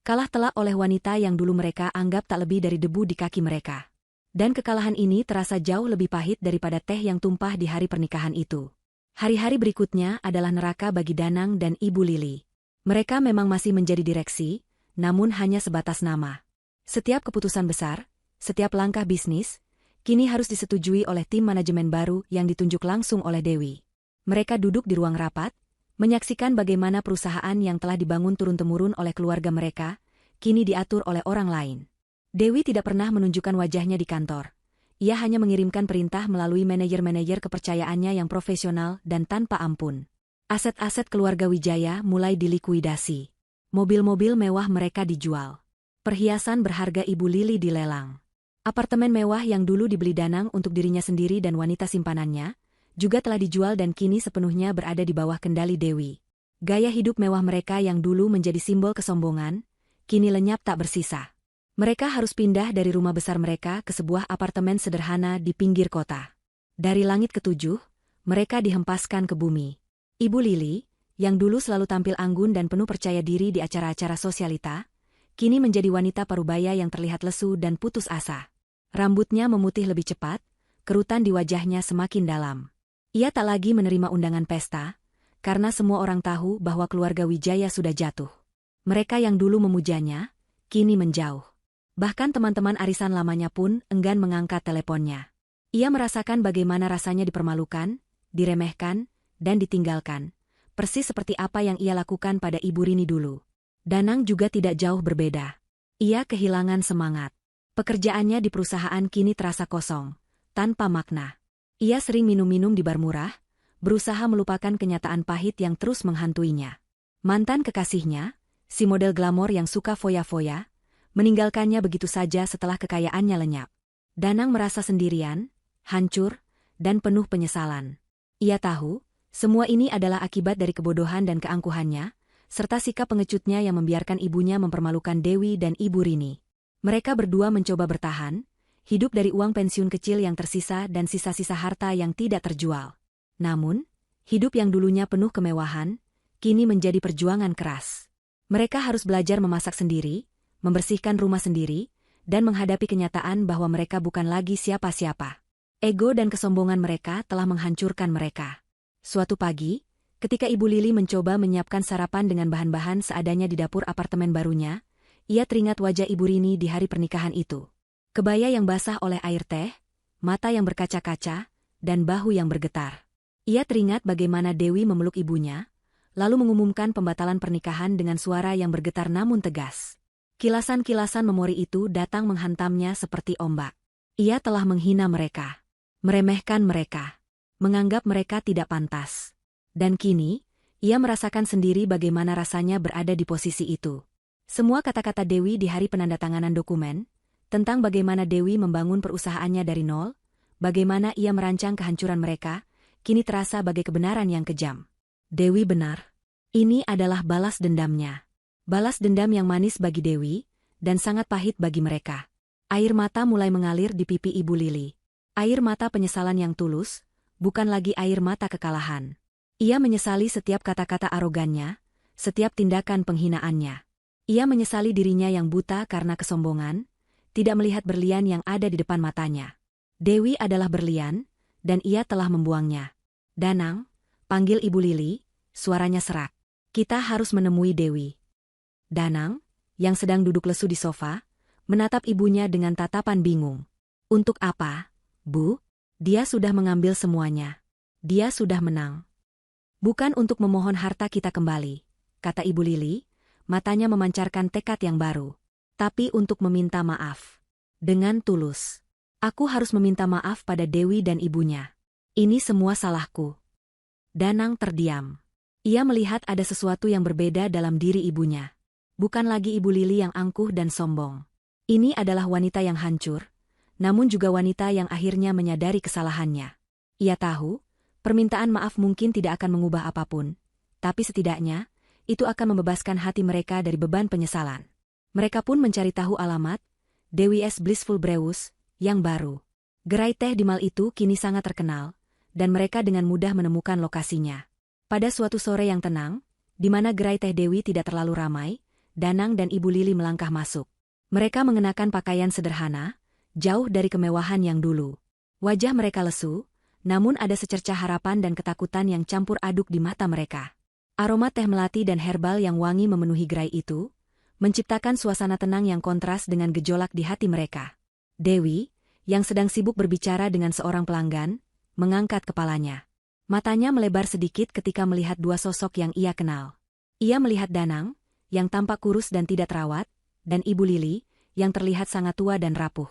Speaker 1: Kalah telak oleh wanita yang dulu mereka anggap tak lebih dari debu di kaki mereka. Dan kekalahan ini terasa jauh lebih pahit daripada teh yang tumpah di hari pernikahan itu. Hari-hari berikutnya adalah neraka bagi Danang dan Ibu Lili. Mereka memang masih menjadi direksi, namun hanya sebatas nama. Setiap keputusan besar, setiap langkah bisnis, kini harus disetujui oleh tim manajemen baru yang ditunjuk langsung oleh Dewi. Mereka duduk di ruang rapat, menyaksikan bagaimana perusahaan yang telah dibangun turun-temurun oleh keluarga mereka, kini diatur oleh orang lain. Dewi tidak pernah menunjukkan wajahnya di kantor. Ia hanya mengirimkan perintah melalui manajer-manajer kepercayaannya yang profesional dan tanpa ampun. Aset-aset keluarga Wijaya mulai dilikuidasi. Mobil-mobil mewah mereka dijual. Perhiasan berharga Ibu Lili dilelang. Apartemen mewah yang dulu dibeli Danang untuk dirinya sendiri dan wanita simpanannya, juga telah dijual dan kini sepenuhnya berada di bawah kendali Dewi. Gaya hidup mewah mereka yang dulu menjadi simbol kesombongan, kini lenyap tak bersisa. Mereka harus pindah dari rumah besar mereka ke sebuah apartemen sederhana di pinggir kota. Dari langit ketujuh, mereka dihempaskan ke bumi. Ibu Lili, yang dulu selalu tampil anggun dan penuh percaya diri di acara-acara sosialita, kini menjadi wanita parubaya yang terlihat lesu dan putus asa. Rambutnya memutih lebih cepat, kerutan di wajahnya semakin dalam. Ia tak lagi menerima undangan pesta, karena semua orang tahu bahwa keluarga Wijaya sudah jatuh. Mereka yang dulu memujanya, kini menjauh. Bahkan teman-teman arisan lamanya pun enggan mengangkat teleponnya. Ia merasakan bagaimana rasanya dipermalukan, diremehkan, dan ditinggalkan, persis seperti apa yang ia lakukan pada Ibu Rini dulu. Danang juga tidak jauh berbeda. Ia kehilangan semangat. Pekerjaannya di perusahaan kini terasa kosong, tanpa makna. Ia sering minum-minum di bar murah, berusaha melupakan kenyataan pahit yang terus menghantuinya. Mantan kekasihnya, si model glamor yang suka foya-foya, meninggalkannya begitu saja setelah kekayaannya lenyap. Danang merasa sendirian, hancur, dan penuh penyesalan. Ia tahu, semua ini adalah akibat dari kebodohan dan keangkuhannya, serta sikap pengecutnya yang membiarkan ibunya mempermalukan Dewi dan Ibu Rini. Mereka berdua mencoba bertahan, hidup dari uang pensiun kecil yang tersisa dan sisa-sisa harta yang tidak terjual. Namun, hidup yang dulunya penuh kemewahan, kini menjadi perjuangan keras. Mereka harus belajar memasak sendiri, membersihkan rumah sendiri, dan menghadapi kenyataan bahwa mereka bukan lagi siapa-siapa. Ego dan kesombongan mereka telah menghancurkan mereka. Suatu pagi, ketika Ibu Lili mencoba menyiapkan sarapan dengan bahan-bahan seadanya di dapur apartemen barunya, ia teringat wajah Ibu Rini di hari pernikahan itu. Kebaya yang basah oleh air teh, mata yang berkaca-kaca, dan bahu yang bergetar. Ia teringat bagaimana Dewi memeluk ibunya, lalu mengumumkan pembatalan pernikahan dengan suara yang bergetar namun tegas. Kilasan-kilasan memori itu datang menghantamnya seperti ombak. Ia telah menghina mereka, meremehkan mereka, menganggap mereka tidak pantas. Dan kini, ia merasakan sendiri bagaimana rasanya berada di posisi itu. Semua kata-kata Dewi di hari penandatanganan dokumen, tentang bagaimana Dewi membangun perusahaannya dari nol, bagaimana ia merancang kehancuran mereka, kini terasa bagai kebenaran yang kejam. Dewi benar. Ini adalah balas dendamnya. Balas dendam yang manis bagi Dewi, dan sangat pahit bagi mereka. Air mata mulai mengalir di pipi Ibu Lili. Air mata penyesalan yang tulus, bukan lagi air mata kekalahan. Ia menyesali setiap kata-kata arogannya, setiap tindakan penghinaannya. Ia menyesali dirinya yang buta karena kesombongan, tidak melihat berlian yang ada di depan matanya. Dewi adalah berlian, dan ia telah membuangnya. Danang, panggil Ibu Lili, suaranya serak. Kita harus menemui Dewi. Danang, yang sedang duduk lesu di sofa, menatap ibunya dengan tatapan bingung. Untuk apa, Bu? Dia sudah mengambil semuanya. Dia sudah menang. Bukan untuk memohon harta kita kembali, kata Ibu Lili, matanya memancarkan tekad yang baru. Tapi untuk meminta maaf. Dengan tulus. Aku harus meminta maaf pada Dewi dan ibunya. Ini semua salahku. Danang terdiam. Ia melihat ada sesuatu yang berbeda dalam diri ibunya. Bukan lagi Ibu Lili yang angkuh dan sombong. Ini adalah wanita yang hancur, namun juga wanita yang akhirnya menyadari kesalahannya. Ia tahu, permintaan maaf mungkin tidak akan mengubah apapun, tapi setidaknya, itu akan membebaskan hati mereka dari beban penyesalan. Mereka pun mencari tahu alamat, Dewi S. Blissful Brewers, yang baru. Gerai teh di mal itu kini sangat terkenal, dan mereka dengan mudah menemukan lokasinya. Pada suatu sore yang tenang, di mana gerai teh Dewi tidak terlalu ramai, Danang dan Ibu Lili melangkah masuk. Mereka mengenakan pakaian sederhana, jauh dari kemewahan yang dulu. Wajah mereka lesu, namun ada secercah harapan dan ketakutan yang campur aduk di mata mereka. Aroma teh melati dan herbal yang wangi memenuhi gerai itu, menciptakan suasana tenang yang kontras dengan gejolak di hati mereka. Dewi, yang sedang sibuk berbicara dengan seorang pelanggan, mengangkat kepalanya. Matanya melebar sedikit ketika melihat dua sosok yang ia kenal. Ia melihat Danang, yang tampak kurus dan tidak terawat, dan Ibu Lili, yang terlihat sangat tua dan rapuh.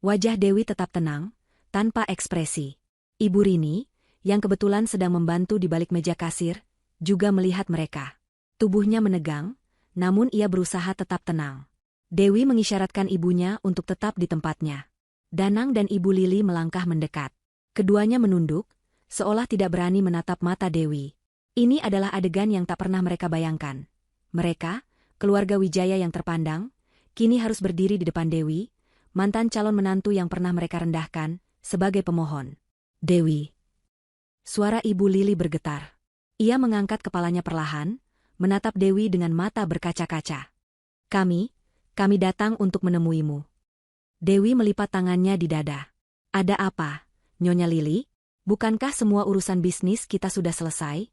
Speaker 1: Wajah Dewi tetap tenang, tanpa ekspresi. Ibu Rini, yang kebetulan sedang membantu di balik meja kasir, juga melihat mereka. Tubuhnya menegang, namun ia berusaha tetap tenang. Dewi mengisyaratkan ibunya untuk tetap di tempatnya. Danang dan Ibu Lili melangkah mendekat. Keduanya menunduk, seolah tidak berani menatap mata Dewi. Ini adalah adegan yang tak pernah mereka bayangkan. Mereka, keluarga Wijaya yang terpandang, kini harus berdiri di depan Dewi, mantan calon menantu yang pernah mereka rendahkan, sebagai pemohon. Dewi. Suara Ibu Lili bergetar. Ia mengangkat kepalanya perlahan, menatap Dewi dengan mata berkaca-kaca. Kami datang untuk menemuimu. Dewi melipat tangannya di dada. Ada apa, Nyonya Lili? Bukankah semua urusan bisnis kita sudah selesai?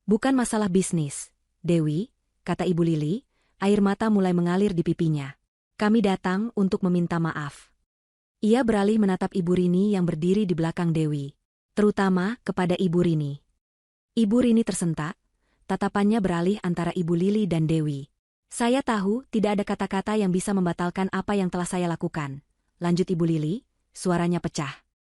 Speaker 1: Bukan masalah bisnis, Dewi, kata Ibu Lili, air mata mulai mengalir di pipinya. Kami datang untuk meminta maaf. Ia beralih menatap Ibu Rini yang berdiri di belakang Dewi. Terutama kepada Ibu Rini. Ibu Rini tersentak, tatapannya beralih antara Ibu Lili dan Dewi. Saya tahu tidak ada kata-kata yang bisa membatalkan apa yang telah saya lakukan. Lanjut Ibu Lili, suaranya pecah.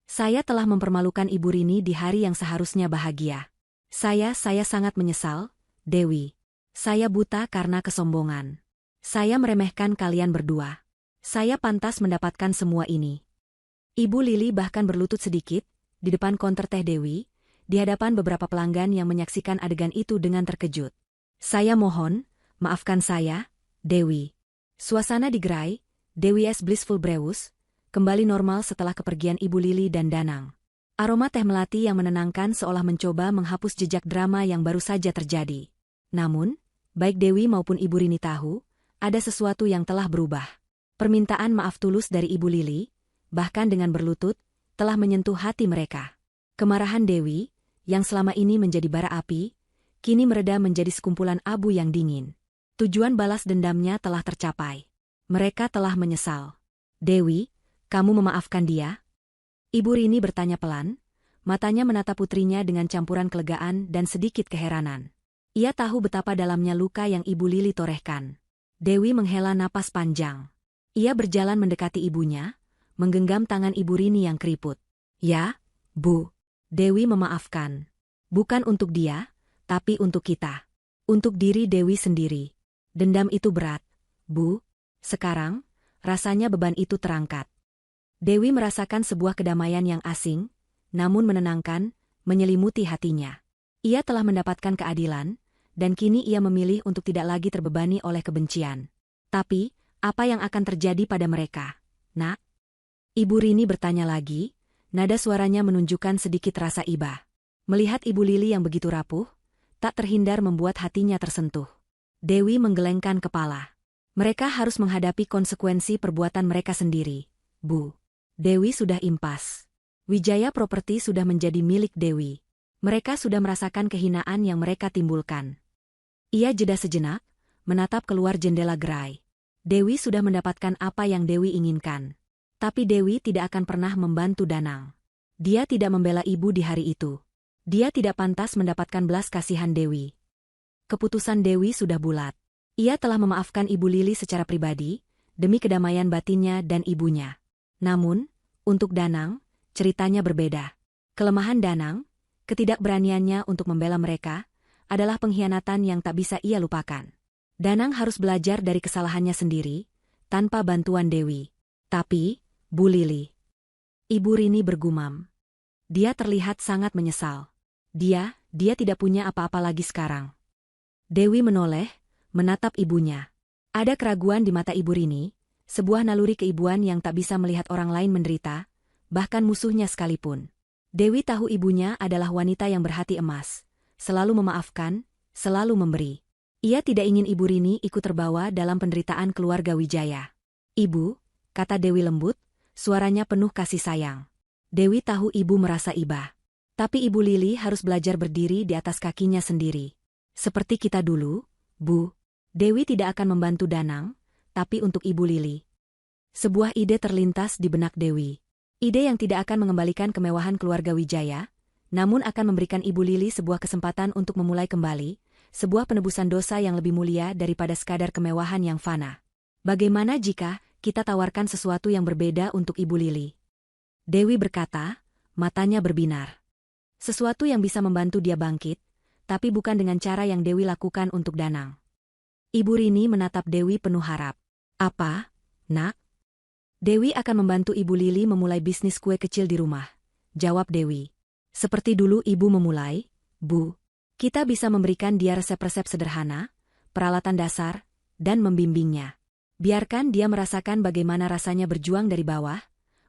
Speaker 1: Saya telah mempermalukan Ibu Rini di hari yang seharusnya bahagia. Saya sangat menyesal, Dewi. Saya buta karena kesombongan. Saya meremehkan kalian berdua. Saya pantas mendapatkan semua ini. Ibu Lili bahkan berlutut sedikit, di depan konter teh Dewi, di hadapan beberapa pelanggan yang menyaksikan adegan itu dengan terkejut. Saya mohon, maafkan saya, Dewi. Suasana di gerai, Dewi's Blissful Brewers, kembali normal setelah kepergian Ibu Lili dan Danang. Aroma teh melati yang menenangkan seolah mencoba menghapus jejak drama yang baru saja terjadi. Namun, baik Dewi maupun Ibu Rini tahu, ada sesuatu yang telah berubah. Permintaan maaf tulus dari Ibu Lili, bahkan dengan berlutut, telah menyentuh hati mereka. Kemarahan Dewi, yang selama ini menjadi bara api, kini mereda menjadi sekumpulan abu yang dingin. Tujuan balas dendamnya telah tercapai. Mereka telah menyesal. Dewi, kamu memaafkan dia? Ibu Rini bertanya pelan, matanya menatap putrinya dengan campuran kelegaan dan sedikit keheranan. Ia tahu betapa dalamnya luka yang Ibu Lili torehkan. Dewi menghela napas panjang. Ia berjalan mendekati ibunya, menggenggam tangan Ibu Rini yang keriput. Ya, Bu. Dewi memaafkan. Bukan untuk dia, tapi untuk kita. Untuk diri Dewi sendiri. Dendam itu berat, Bu. Sekarang, rasanya beban itu terangkat. Dewi merasakan sebuah kedamaian yang asing, namun menenangkan, menyelimuti hatinya. Ia telah mendapatkan keadilan, dan kini ia memilih untuk tidak lagi terbebani oleh kebencian. Tapi, apa yang akan terjadi pada mereka, Nak? Ibu Rini bertanya lagi, nada suaranya menunjukkan sedikit rasa iba. Melihat Ibu Lili yang begitu rapuh, tak terhindar membuat hatinya tersentuh. Dewi menggelengkan kepala. Mereka harus menghadapi konsekuensi perbuatan mereka sendiri, Bu. Dewi sudah impas. Wijaya Property sudah menjadi milik Dewi. Mereka sudah merasakan kehinaan yang mereka timbulkan. Ia jeda sejenak, menatap keluar jendela gerai. Dewi sudah mendapatkan apa yang Dewi inginkan. Tapi Dewi tidak akan pernah membantu Danang. Dia tidak membela ibu di hari itu. Dia tidak pantas mendapatkan belas kasihan Dewi. Keputusan Dewi sudah bulat. Ia telah memaafkan Ibu Lili secara pribadi, demi kedamaian batinnya dan ibunya. Namun, untuk Danang, ceritanya berbeda. Kelemahan Danang, ketidakberaniannya untuk membela mereka, adalah pengkhianatan yang tak bisa ia lupakan. Danang harus belajar dari kesalahannya sendiri, tanpa bantuan Dewi. Tapi, Bu Lili. Ibu Rini bergumam. Dia terlihat sangat menyesal. Dia tidak punya apa-apa lagi sekarang. Dewi menoleh, menatap ibunya. Ada keraguan di mata Ibu Rini, sebuah naluri keibuan yang tak bisa melihat orang lain menderita, bahkan musuhnya sekalipun. Dewi tahu ibunya adalah wanita yang berhati emas, selalu memaafkan, selalu memberi. Ia tidak ingin Ibu Rini ikut terbawa dalam penderitaan keluarga Wijaya. Ibu, kata Dewi lembut, suaranya penuh kasih sayang. Dewi tahu ibu merasa iba. Tapi Ibu Lili harus belajar berdiri di atas kakinya sendiri. Seperti kita dulu, Bu. Dewi tidak akan membantu Danang, tapi untuk Ibu Lili. Sebuah ide terlintas di benak Dewi. Ide yang tidak akan mengembalikan kemewahan keluarga Wijaya, namun akan memberikan Ibu Lili sebuah kesempatan untuk memulai kembali, sebuah penebusan dosa yang lebih mulia daripada sekadar kemewahan yang fana. Bagaimana jika kita tawarkan sesuatu yang berbeda untuk Ibu Lili? Dewi berkata, matanya berbinar. Sesuatu yang bisa membantu dia bangkit, tapi bukan dengan cara yang Dewi lakukan untuk Danang. Ibu Rini menatap Dewi penuh harap. Apa, nak? Dewi akan membantu Ibu Lili memulai bisnis kue kecil di rumah, jawab Dewi. Seperti dulu ibu memulai, Bu. Kita bisa memberikan dia resep-resep sederhana, peralatan dasar, dan membimbingnya. Biarkan dia merasakan bagaimana rasanya berjuang dari bawah,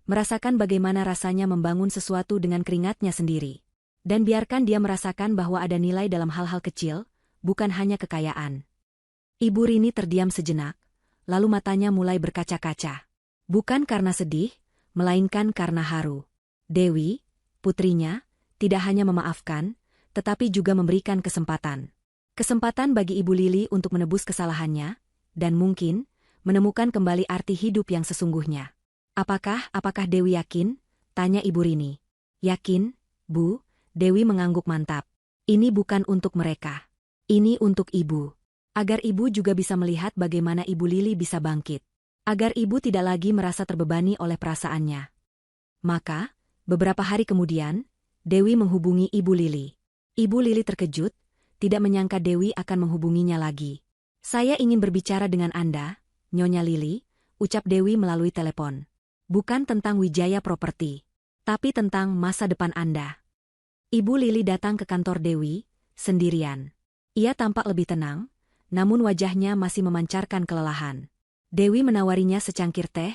Speaker 1: merasakan bagaimana rasanya membangun sesuatu dengan keringatnya sendiri. Dan biarkan dia merasakan bahwa ada nilai dalam hal-hal kecil, bukan hanya kekayaan. Ibu Rini terdiam sejenak, lalu matanya mulai berkaca-kaca. Bukan karena sedih, melainkan karena haru. Dewi, putrinya, tidak hanya memaafkan, tetapi juga memberikan kesempatan. Kesempatan bagi Ibu Lili untuk menebus kesalahannya, dan mungkin, menemukan kembali arti hidup yang sesungguhnya. Apakah Dewi yakin? Tanya Ibu Rini. Yakin, Bu, Dewi mengangguk mantap. Ini bukan untuk mereka. Ini untuk Ibu. Agar Ibu juga bisa melihat bagaimana Ibu Lili bisa bangkit. Agar Ibu tidak lagi merasa terbebani oleh perasaannya. Maka, beberapa hari kemudian, Dewi menghubungi Ibu Lili. Ibu Lili terkejut, tidak menyangka Dewi akan menghubunginya lagi. Saya ingin berbicara dengan Anda, Nyonya Lili, ucap Dewi melalui telepon. Bukan tentang Wijaya Properti, tapi tentang masa depan Anda. Ibu Lili datang ke kantor Dewi, sendirian. Ia tampak lebih tenang, namun wajahnya masih memancarkan kelelahan. Dewi menawarinya secangkir teh,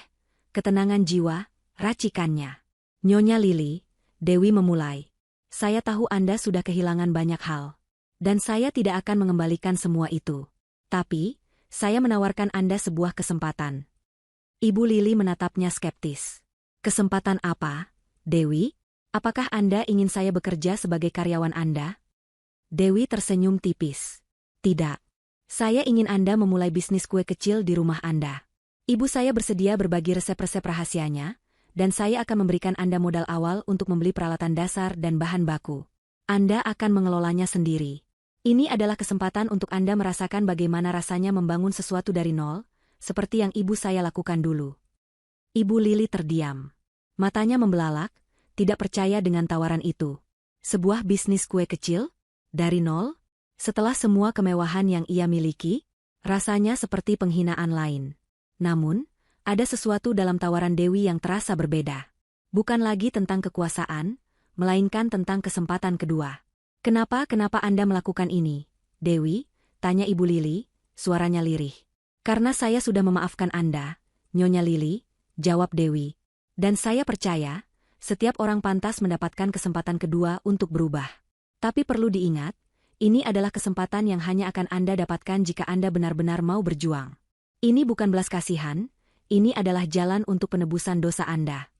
Speaker 1: ketenangan jiwa, racikannya. Nyonya Lili, Dewi memulai. Saya tahu Anda sudah kehilangan banyak hal. Dan saya tidak akan mengembalikan semua itu. Tapi, saya menawarkan Anda sebuah kesempatan. Ibu Lili menatapnya skeptis. Kesempatan apa, Dewi? Apakah Anda ingin saya bekerja sebagai karyawan Anda? Dewi tersenyum tipis. Tidak. Saya ingin Anda memulai bisnis kue kecil di rumah Anda. Ibu saya bersedia berbagi resep-resep rahasianya, dan saya akan memberikan Anda modal awal untuk membeli peralatan dasar dan bahan baku. Anda akan mengelolanya sendiri. Ini adalah kesempatan untuk Anda merasakan bagaimana rasanya membangun sesuatu dari nol, seperti yang ibu saya lakukan dulu. Ibu Lili terdiam. Matanya membelalak, tidak percaya dengan tawaran itu. Sebuah bisnis kue kecil? Dari nol? Setelah semua kemewahan yang ia miliki, rasanya seperti penghinaan lain. Namun, ada sesuatu dalam tawaran Dewi yang terasa berbeda. Bukan lagi tentang kekuasaan, melainkan tentang kesempatan kedua. Kenapa Anda melakukan ini, Dewi? Tanya Ibu Lili, suaranya lirih. Karena saya sudah memaafkan Anda, Nyonya Lili, jawab Dewi. Dan saya percaya, setiap orang pantas mendapatkan kesempatan kedua untuk berubah. Tapi perlu diingat, ini adalah kesempatan yang hanya akan Anda dapatkan jika Anda benar-benar mau berjuang. Ini bukan belas kasihan, ini adalah jalan untuk penebusan dosa Anda.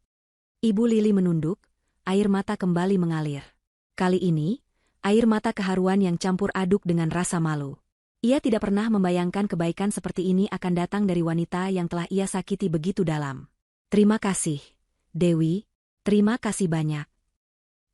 Speaker 1: Ibu Lili menunduk, air mata kembali mengalir. Kali ini, air mata keharuan yang campur aduk dengan rasa malu. Ia tidak pernah membayangkan kebaikan seperti ini akan datang dari wanita yang telah ia sakiti begitu dalam. Terima kasih, Dewi. Terima kasih banyak.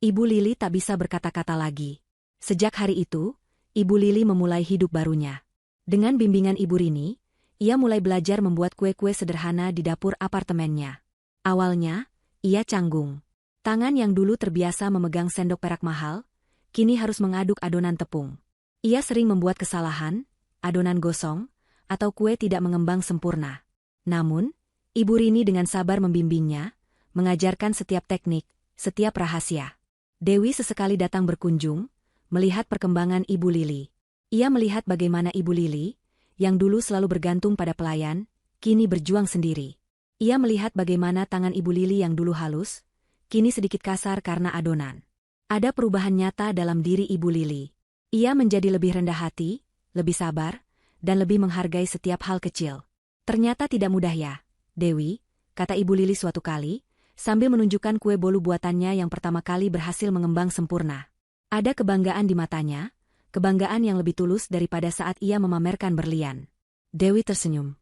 Speaker 1: Ibu Lili tak bisa berkata-kata lagi. Sejak hari itu, Ibu Lili memulai hidup barunya. Dengan bimbingan Ibu Rini, ia mulai belajar membuat kue-kue sederhana di dapur apartemennya. Awalnya, ia canggung. Tangan yang dulu terbiasa memegang sendok perak mahal, kini harus mengaduk adonan tepung. Ia sering membuat kesalahan, adonan gosong, atau kue tidak mengembang sempurna. Namun, Ibu Rini dengan sabar membimbingnya, mengajarkan setiap teknik, setiap rahasia. Dewi sesekali datang berkunjung, melihat perkembangan Ibu Lili. Ia melihat bagaimana Ibu Lili, yang dulu selalu bergantung pada pelayan, kini berjuang sendiri. Ia melihat bagaimana tangan Ibu Lili yang dulu halus, kini sedikit kasar karena adonan. Ada perubahan nyata dalam diri Ibu Lili. Ia menjadi lebih rendah hati, lebih sabar, dan lebih menghargai setiap hal kecil. Ternyata tidak mudah ya, Dewi, kata Ibu Lili suatu kali, sambil menunjukkan kue bolu buatannya yang pertama kali berhasil mengembang sempurna. Ada kebanggaan di matanya, kebanggaan yang lebih tulus daripada saat ia memamerkan berlian. Dewi tersenyum.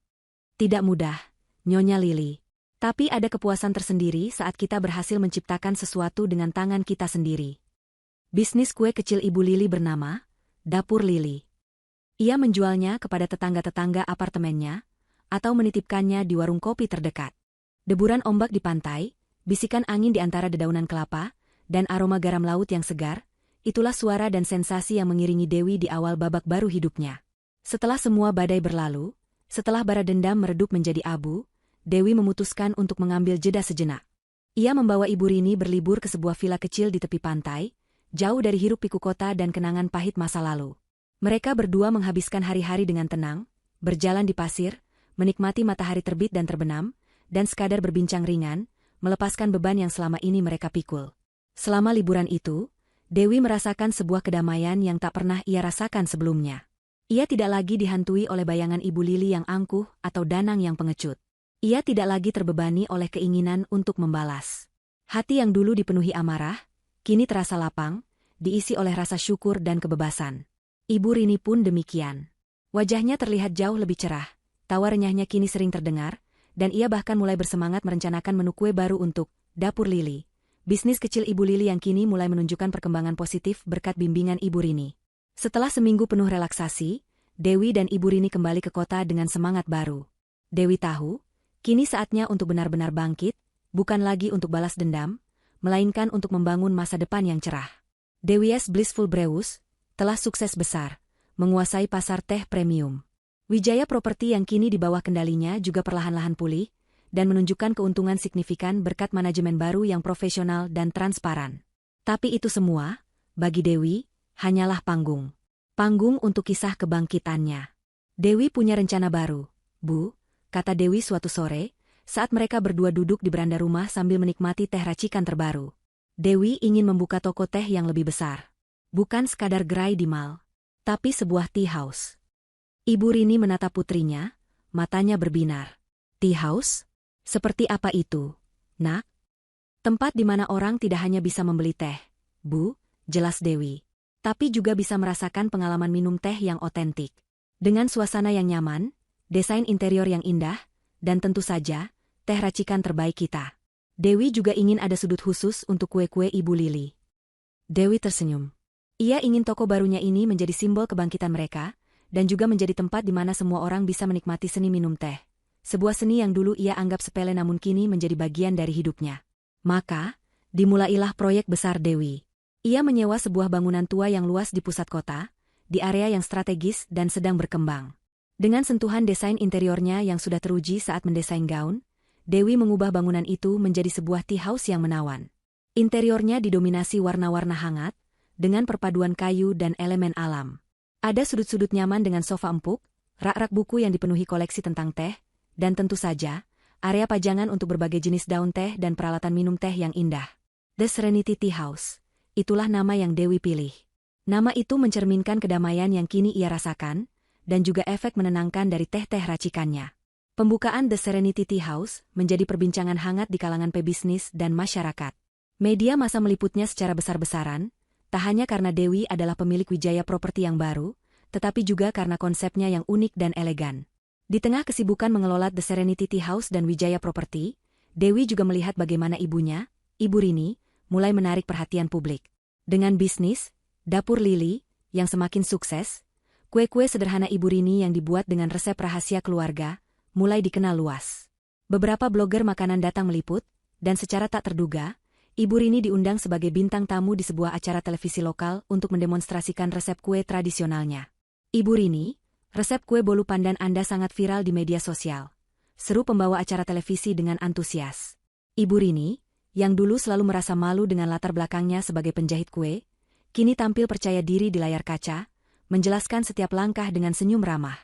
Speaker 1: Tidak mudah, Nyonya Lili. Tapi ada kepuasan tersendiri saat kita berhasil menciptakan sesuatu dengan tangan kita sendiri. bisnis kue kecil Ibu Lili bernama Dapur Lili. Ia menjualnya kepada tetangga-tetangga apartemennya, atau menitipkannya di warung kopi terdekat. Deburan ombak di pantai, bisikan angin di antara dedaunan kelapa, dan aroma garam laut yang segar, itulah suara dan sensasi yang mengiringi Dewi di awal babak baru hidupnya. Setelah semua badai berlalu, setelah bara dendam meredup menjadi abu, Dewi memutuskan untuk mengambil jeda sejenak. Ia membawa Ibu Rini berlibur ke sebuah villa kecil di tepi pantai, jauh dari hiruk-pikuk kota dan kenangan pahit masa lalu. Mereka berdua menghabiskan hari-hari dengan tenang, berjalan di pasir, menikmati matahari terbit dan terbenam, dan sekadar berbincang ringan, melepaskan beban yang selama ini mereka pikul. Selama liburan itu, Dewi merasakan sebuah kedamaian yang tak pernah ia rasakan sebelumnya. Ia tidak lagi dihantui oleh bayangan Ibu Lili yang angkuh atau Danang yang pengecut. Ia tidak lagi terbebani oleh keinginan untuk membalas. Hati yang dulu dipenuhi amarah, kini terasa lapang, diisi oleh rasa syukur dan kebebasan. Ibu Rini pun demikian. Wajahnya terlihat jauh lebih cerah, tawa renyahnya kini sering terdengar, dan ia bahkan mulai bersemangat merencanakan menu kue baru untuk Dapur Lili. Bisnis kecil Ibu Lili yang kini mulai menunjukkan perkembangan positif berkat bimbingan Ibu Rini. Setelah seminggu penuh relaksasi, Dewi dan Ibu Rini kembali ke kota dengan semangat baru. Dewi tahu, kini saatnya untuk benar-benar bangkit, bukan lagi untuk balas dendam, melainkan untuk membangun masa depan yang cerah. Dewi's Blissful Brews telah sukses besar, menguasai pasar teh premium. Wijaya Property yang kini di bawah kendalinya juga perlahan-lahan pulih, dan menunjukkan keuntungan signifikan berkat manajemen baru yang profesional dan transparan. Tapi itu semua, bagi Dewi, hanyalah panggung. Panggung untuk kisah kebangkitannya. Dewi punya rencana baru, Bu, kata Dewi suatu sore, saat mereka berdua duduk di beranda rumah sambil menikmati teh racikan terbaru. Dewi ingin membuka toko teh yang lebih besar. Bukan sekadar gerai di mall, tapi sebuah tea house. Ibu Rini menatap putrinya, matanya berbinar. Tea house? Seperti apa itu, Nak? Tempat di mana orang tidak hanya bisa membeli teh, Bu, jelas Dewi, tapi juga bisa merasakan pengalaman minum teh yang otentik. Dengan suasana yang nyaman, desain interior yang indah, dan tentu saja, teh racikan terbaik kita. Dewi juga ingin ada sudut khusus untuk kue-kue Ibu Lili. Dewi tersenyum. Ia ingin toko barunya ini menjadi simbol kebangkitan mereka, dan juga menjadi tempat di mana semua orang bisa menikmati seni minum teh. Sebuah seni yang dulu ia anggap sepele namun kini menjadi bagian dari hidupnya. Maka, dimulailah proyek besar Dewi. Ia menyewa sebuah bangunan tua yang luas di pusat kota, di area yang strategis dan sedang berkembang. Dengan sentuhan desain interiornya yang sudah teruji saat mendesain gaun, Dewi mengubah bangunan itu menjadi sebuah tea house yang menawan. Interiornya didominasi warna-warna hangat, dengan perpaduan kayu dan elemen alam. Ada sudut-sudut nyaman dengan sofa empuk, rak-rak buku yang dipenuhi koleksi tentang teh, dan tentu saja, area pajangan untuk berbagai jenis daun teh dan peralatan minum teh yang indah. The Serenity Tea House. Itulah nama yang Dewi pilih. Nama itu mencerminkan kedamaian yang kini ia rasakan, dan juga efek menenangkan dari teh-teh racikannya. Pembukaan The Serenity Tea House menjadi perbincangan hangat di kalangan pebisnis dan masyarakat. Media massa meliputnya secara besar-besaran, tak hanya karena Dewi adalah pemilik Wijaya Property yang baru, tetapi juga karena konsepnya yang unik dan elegan. Di tengah kesibukan mengelola The Serenity Tea House dan Wijaya Property, Dewi juga melihat bagaimana ibunya, Ibu Rini, mulai menarik perhatian publik. Dengan bisnis Dapur Lili yang semakin sukses, kue-kue sederhana Ibu Rini yang dibuat dengan resep rahasia keluarga mulai dikenal luas. Beberapa blogger makanan datang meliput, dan secara tak terduga, Ibu Rini diundang sebagai bintang tamu di sebuah acara televisi lokal untuk mendemonstrasikan resep kue tradisionalnya. Ibu Rini, resep kue bolu pandan Anda sangat viral di media sosial. Seru pembawa acara televisi dengan antusias. Ibu Rini, yang dulu selalu merasa malu dengan latar belakangnya sebagai penjahit kue, kini tampil percaya diri di layar kaca, menjelaskan setiap langkah dengan senyum ramah.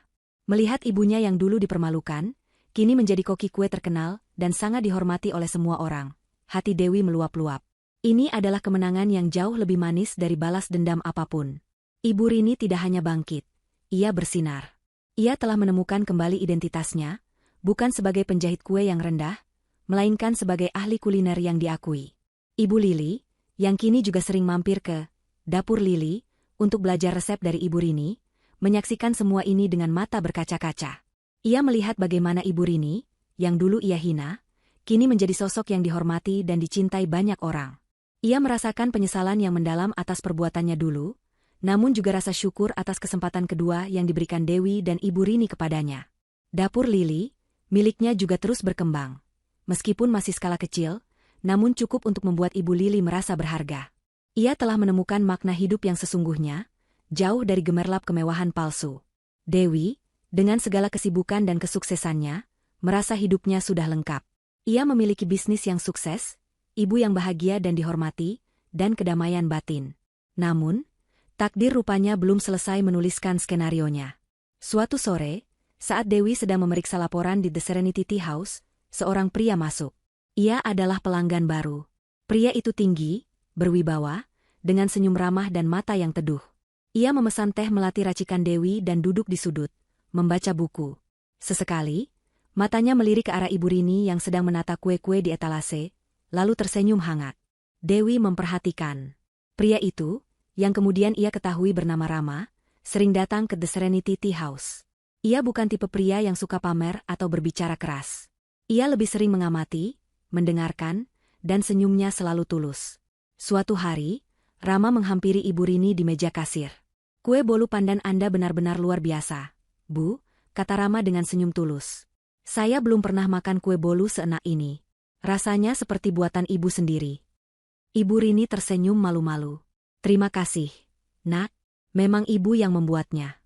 Speaker 1: Melihat ibunya yang dulu dipermalukan, kini menjadi koki kue terkenal dan sangat dihormati oleh semua orang. Hati Dewi meluap-luap. Ini adalah kemenangan yang jauh lebih manis dari balas dendam apapun. Ibu Rini tidak hanya bangkit, ia bersinar. Ia telah menemukan kembali identitasnya, bukan sebagai penjahit kue yang rendah, melainkan sebagai ahli kuliner yang diakui. Ibu Lili, yang kini juga sering mampir ke Dapur Lili untuk belajar resep dari Ibu Rini, menyaksikan semua ini dengan mata berkaca-kaca. Ia melihat bagaimana Ibu Rini, yang dulu ia hina, kini menjadi sosok yang dihormati dan dicintai banyak orang. Ia merasakan penyesalan yang mendalam atas perbuatannya dulu, namun juga rasa syukur atas kesempatan kedua yang diberikan Dewi dan Ibu Rini kepadanya. Dapur Lili, miliknya juga terus berkembang. Meskipun masih skala kecil, namun cukup untuk membuat Ibu Lili merasa berharga. Ia telah menemukan makna hidup yang sesungguhnya, jauh dari gemerlap kemewahan palsu. Dewi, dengan segala kesibukan dan kesuksesannya, merasa hidupnya sudah lengkap. Ia memiliki bisnis yang sukses, ibu yang bahagia dan dihormati, dan kedamaian batin. Namun, takdir rupanya belum selesai menuliskan skenarionya. Suatu sore, saat Dewi sedang memeriksa laporan di The Serenity Tea House, seorang pria masuk. Ia adalah pelanggan baru. Pria itu tinggi, berwibawa, dengan senyum ramah dan mata yang teduh. Ia memesan teh melati racikan Dewi dan duduk di sudut, membaca buku. Sesekali, matanya melirik ke arah Ibu Rini yang sedang menata kue-kue di etalase, lalu tersenyum hangat. Dewi memperhatikan. Pria itu, yang kemudian ia ketahui bernama Rama, sering datang ke The Serenity Tea House. Ia bukan tipe pria yang suka pamer atau berbicara keras. Ia lebih sering mengamati, mendengarkan, dan senyumnya selalu tulus. Suatu hari, Rama menghampiri Ibu Rini di meja kasir. "Kue bolu pandan Anda benar-benar luar biasa, Bu," kata Rama dengan senyum tulus. "Saya belum pernah makan kue bolu seenak ini. Rasanya seperti buatan ibu sendiri." Ibu Rini tersenyum malu-malu. "Terima kasih, Nak. Memang ibu yang membuatnya."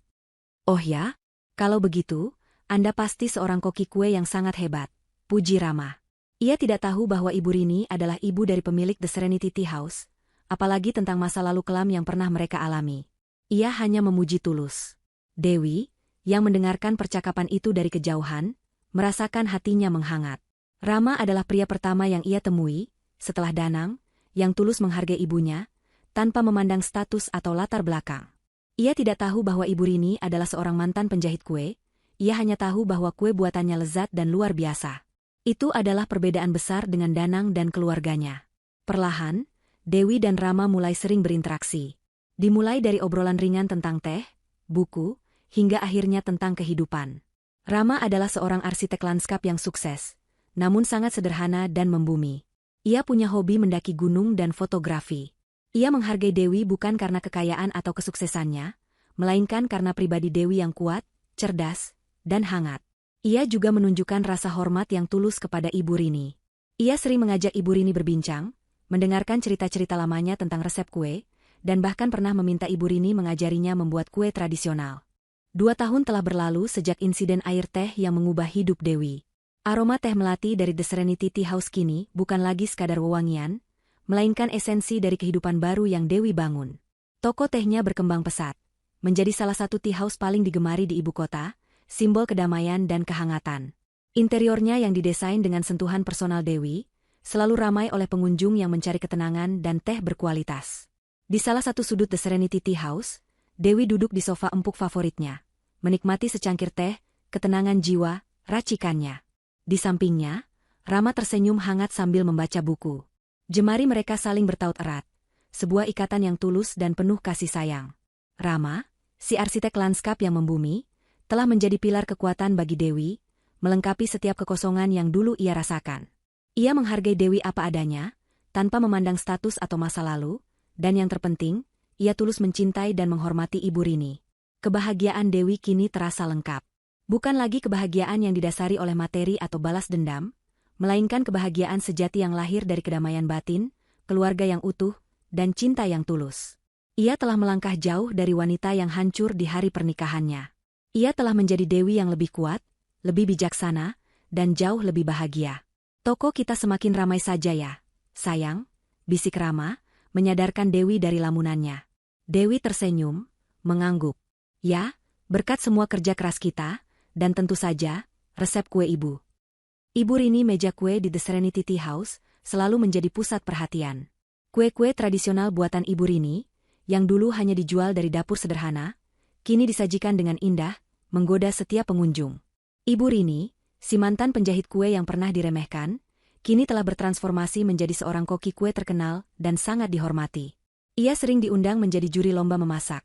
Speaker 1: "Oh ya? Kalau begitu, Anda pasti seorang koki kue yang sangat hebat," puji Rama. Ia tidak tahu bahwa Ibu Rini adalah ibu dari pemilik The Serenity Tea House, apalagi tentang masa lalu kelam yang pernah mereka alami. Ia hanya memuji tulus. Dewi, yang mendengarkan percakapan itu dari kejauhan, merasakan hatinya menghangat. Rama adalah pria pertama yang ia temui, setelah Danang, yang tulus menghargai ibunya, tanpa memandang status atau latar belakang. Ia tidak tahu bahwa Ibu Rini adalah seorang mantan penjahit kue, ia hanya tahu bahwa kue buatannya lezat dan luar biasa. Itu adalah perbedaan besar dengan Danang dan keluarganya. Perlahan, Dewi dan Rama mulai sering berinteraksi. Dimulai dari obrolan ringan tentang teh, buku, hingga akhirnya tentang kehidupan. Rama adalah seorang arsitek lanskap yang sukses, namun sangat sederhana dan membumi. Ia punya hobi mendaki gunung dan fotografi. Ia menghargai Dewi bukan karena kekayaan atau kesuksesannya, melainkan karena pribadi Dewi yang kuat, cerdas, dan hangat. Ia juga menunjukkan rasa hormat yang tulus kepada Ibu Rini. Ia sering mengajak Ibu Rini berbincang, mendengarkan cerita-cerita lamanya tentang resep kue, dan bahkan pernah meminta Ibu Rini mengajarinya membuat kue tradisional. 2 tahun telah berlalu sejak insiden air teh yang mengubah hidup Dewi. Aroma teh melati dari The Serenity Tea House kini bukan lagi sekadar wewangian, melainkan esensi dari kehidupan baru yang Dewi bangun. Toko tehnya berkembang pesat, menjadi salah satu tea house paling digemari di ibu kota, simbol kedamaian dan kehangatan. Interiornya yang didesain dengan sentuhan personal Dewi, selalu ramai oleh pengunjung yang mencari ketenangan dan teh berkualitas. Di salah satu sudut The Serenity Tea House, Dewi duduk di sofa empuk favoritnya, menikmati secangkir teh, ketenangan jiwa, racikannya. Di sampingnya, Rama tersenyum hangat sambil membaca buku. Jemari mereka saling bertaut erat, sebuah ikatan yang tulus dan penuh kasih sayang. Rama, si arsitek lanskap yang membumi, telah menjadi pilar kekuatan bagi Dewi, melengkapi setiap kekosongan yang dulu ia rasakan. Ia menghargai Dewi apa adanya, tanpa memandang status atau masa lalu, dan yang terpenting, ia tulus mencintai dan menghormati Ibu Rini. Kebahagiaan Dewi kini terasa lengkap. Bukan lagi kebahagiaan yang didasari oleh materi atau balas dendam, melainkan kebahagiaan sejati yang lahir dari kedamaian batin, keluarga yang utuh, dan cinta yang tulus. Ia telah melangkah jauh dari wanita yang hancur di hari pernikahannya. Ia telah menjadi Dewi yang lebih kuat, lebih bijaksana, dan jauh lebih bahagia. "Toko kita semakin ramai saja ya, sayang," bisik Rama, menyadarkan Dewi dari lamunannya. Dewi tersenyum, mengangguk. "Ya, berkat semua kerja keras kita, dan tentu saja, resep kue ibu." Ibu Rini meja kue di The Serenity Tea House selalu menjadi pusat perhatian. Kue-kue tradisional buatan Ibu Rini, yang dulu hanya dijual dari dapur sederhana, kini disajikan dengan indah, menggoda setiap pengunjung. Ibu Rini, si mantan penjahit kue yang pernah diremehkan, kini telah bertransformasi menjadi seorang koki kue terkenal dan sangat dihormati. Ia sering diundang menjadi juri lomba memasak,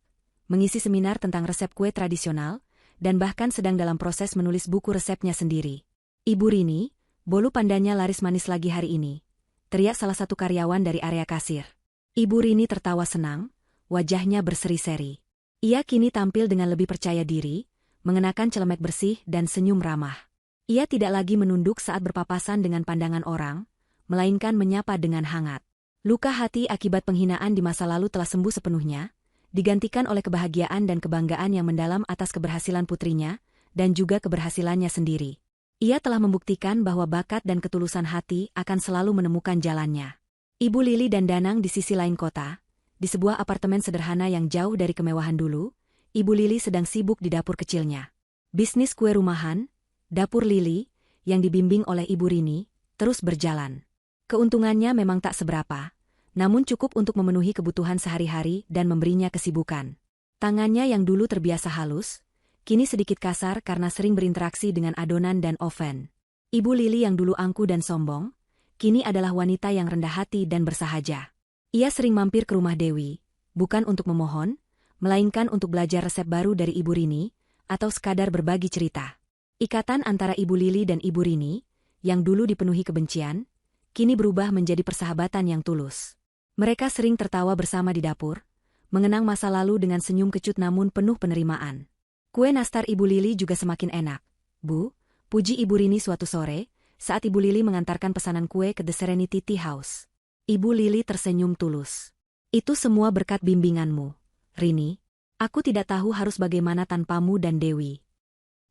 Speaker 1: mengisi seminar tentang resep kue tradisional, dan bahkan sedang dalam proses menulis buku resepnya sendiri. Ibu Rini, bolu pandannya laris manis lagi hari ini. teriak salah satu karyawan dari area kasir. Ibu Rini tertawa senang, wajahnya berseri-seri. Ia kini tampil dengan lebih percaya diri, mengenakan celemek bersih dan senyum ramah. Ia tidak lagi menunduk saat berpapasan dengan pandangan orang, melainkan menyapa dengan hangat. Luka hati akibat penghinaan di masa lalu telah sembuh sepenuhnya, digantikan oleh kebahagiaan dan kebanggaan yang mendalam atas keberhasilan putrinya, dan juga keberhasilannya sendiri. Ia telah membuktikan bahwa bakat dan ketulusan hati akan selalu menemukan jalannya. Ibu Lili dan Danang di sisi lain kota, di sebuah apartemen sederhana yang jauh dari kemewahan dulu, Ibu Lili sedang sibuk di dapur kecilnya. Bisnis kue rumahan, dapur Lili, yang dibimbing oleh Ibu Rini, terus berjalan. Keuntungannya memang tak seberapa, namun cukup untuk memenuhi kebutuhan sehari-hari dan memberinya kesibukan. Tangannya yang dulu terbiasa halus, kini sedikit kasar karena sering berinteraksi dengan adonan dan oven. Ibu Lili yang dulu angkuh dan sombong, kini adalah wanita yang rendah hati dan bersahaja. Ia sering mampir ke rumah Dewi, bukan untuk memohon, melainkan untuk belajar resep baru dari Ibu Rini, atau sekadar berbagi cerita. Ikatan antara Ibu Lili dan Ibu Rini, yang dulu dipenuhi kebencian, kini berubah menjadi persahabatan yang tulus. Mereka sering tertawa bersama di dapur, mengenang masa lalu dengan senyum kecut namun penuh penerimaan. Kue nastar Ibu Lili juga semakin enak. Bu, puji Ibu Rini suatu sore, saat Ibu Lili mengantarkan pesanan kue ke The Serenity Tea House. Ibu Lili tersenyum tulus. Itu semua berkat bimbinganmu, Rini. Aku tidak tahu harus bagaimana tanpamu dan Dewi.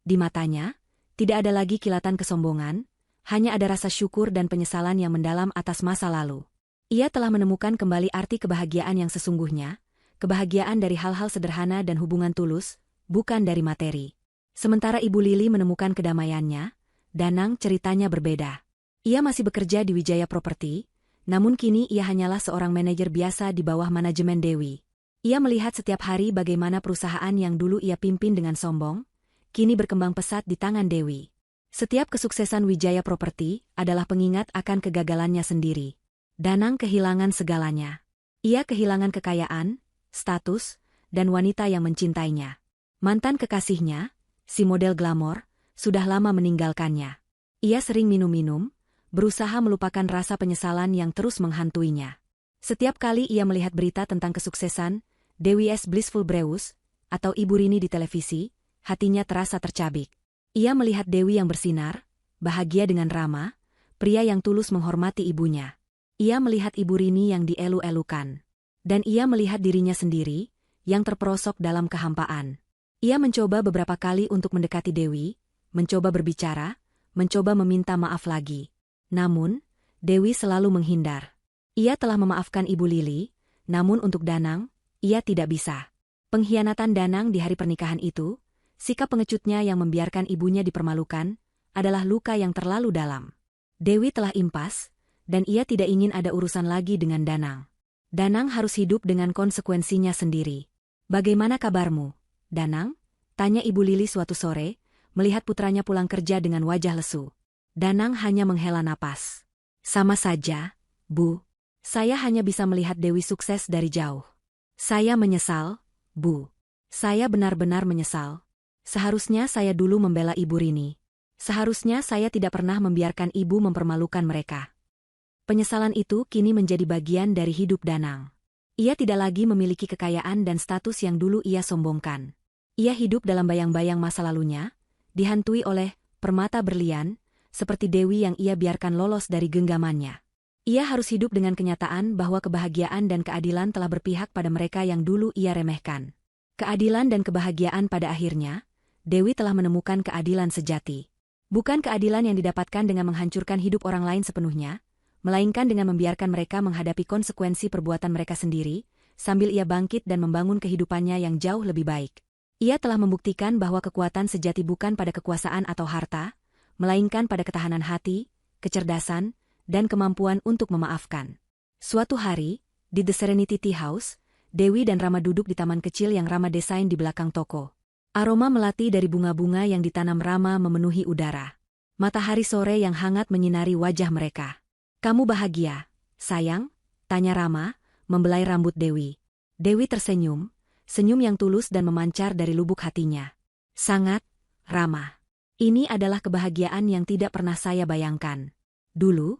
Speaker 1: Di matanya, tidak ada lagi kilatan kesombongan, hanya ada rasa syukur dan penyesalan yang mendalam atas masa lalu. Ia telah menemukan kembali arti kebahagiaan yang sesungguhnya, kebahagiaan dari hal-hal sederhana dan hubungan tulus, bukan dari materi. Sementara Ibu Lili menemukan kedamaiannya, Danang ceritanya berbeda. Ia masih bekerja di Wijaya Property, namun kini ia hanyalah seorang manajer biasa di bawah manajemen Dewi. Ia melihat setiap hari bagaimana perusahaan yang dulu ia pimpin dengan sombong, kini berkembang pesat di tangan Dewi. Setiap kesuksesan Wijaya Property adalah pengingat akan kegagalannya sendiri. Danang kehilangan segalanya. Ia kehilangan kekayaan, status, dan wanita yang mencintainya. Mantan kekasihnya, si model glamor, sudah lama meninggalkannya. Ia sering minum-minum, berusaha melupakan rasa penyesalan yang terus menghantuinya. Setiap kali ia melihat berita tentang kesuksesan Dewi S. Blissful Brewus, atau Ibu Rini di televisi, hatinya terasa tercabik. Ia melihat Dewi yang bersinar, bahagia dengan Rama, pria yang tulus menghormati ibunya. Ia melihat Ibu Rini yang dielu-elukan. Dan ia melihat dirinya sendiri, yang terperosok dalam kehampaan. Ia mencoba beberapa kali untuk mendekati Dewi, mencoba berbicara, mencoba meminta maaf lagi. Namun, Dewi selalu menghindar. Ia telah memaafkan Ibu Lili, namun untuk Danang, ia tidak bisa. Pengkhianatan Danang di hari pernikahan itu, sikap pengecutnya yang membiarkan ibunya dipermalukan, adalah luka yang terlalu dalam. Dewi telah impas, dan ia tidak ingin ada urusan lagi dengan Danang. Danang harus hidup dengan konsekuensinya sendiri. Bagaimana kabarmu, Danang? Tanya Ibu Lili suatu sore, melihat putranya pulang kerja dengan wajah lesu. Danang hanya menghela napas. Sama saja, Bu. Saya hanya bisa melihat Dewi sukses dari jauh. Saya menyesal, Bu. Saya benar-benar menyesal. Seharusnya saya dulu membela Ibu Rini. Seharusnya saya tidak pernah membiarkan ibu mempermalukan mereka. Penyesalan itu kini menjadi bagian dari hidup Danang. Ia tidak lagi memiliki kekayaan dan status yang dulu ia sombongkan. Ia hidup dalam bayang-bayang masa lalunya, dihantui oleh permata berlian, seperti Dewi yang ia biarkan lolos dari genggamannya. Ia harus hidup dengan kenyataan bahwa kebahagiaan dan keadilan telah berpihak pada mereka yang dulu ia remehkan. Keadilan dan kebahagiaan pada akhirnya, Dewi telah menemukan keadilan sejati. Bukan keadilan yang didapatkan dengan menghancurkan hidup orang lain sepenuhnya, melainkan dengan membiarkan mereka menghadapi konsekuensi perbuatan mereka sendiri, sambil ia bangkit dan membangun kehidupannya yang jauh lebih baik. Ia telah membuktikan bahwa kekuatan sejati bukan pada kekuasaan atau harta, melainkan pada ketahanan hati, kecerdasan, dan kemampuan untuk memaafkan. Suatu hari, di The Serenity Tea House, Dewi dan Rama duduk di taman kecil yang Rama desain di belakang toko. Aroma melati dari bunga-bunga yang ditanam Rama memenuhi udara. Matahari sore yang hangat menyinari wajah mereka. Kamu bahagia, sayang? Tanya Rama, membelai rambut Dewi. Dewi tersenyum, senyum yang tulus dan memancar dari lubuk hatinya. Sangat, Rama. Ini adalah kebahagiaan yang tidak pernah saya bayangkan. Dulu,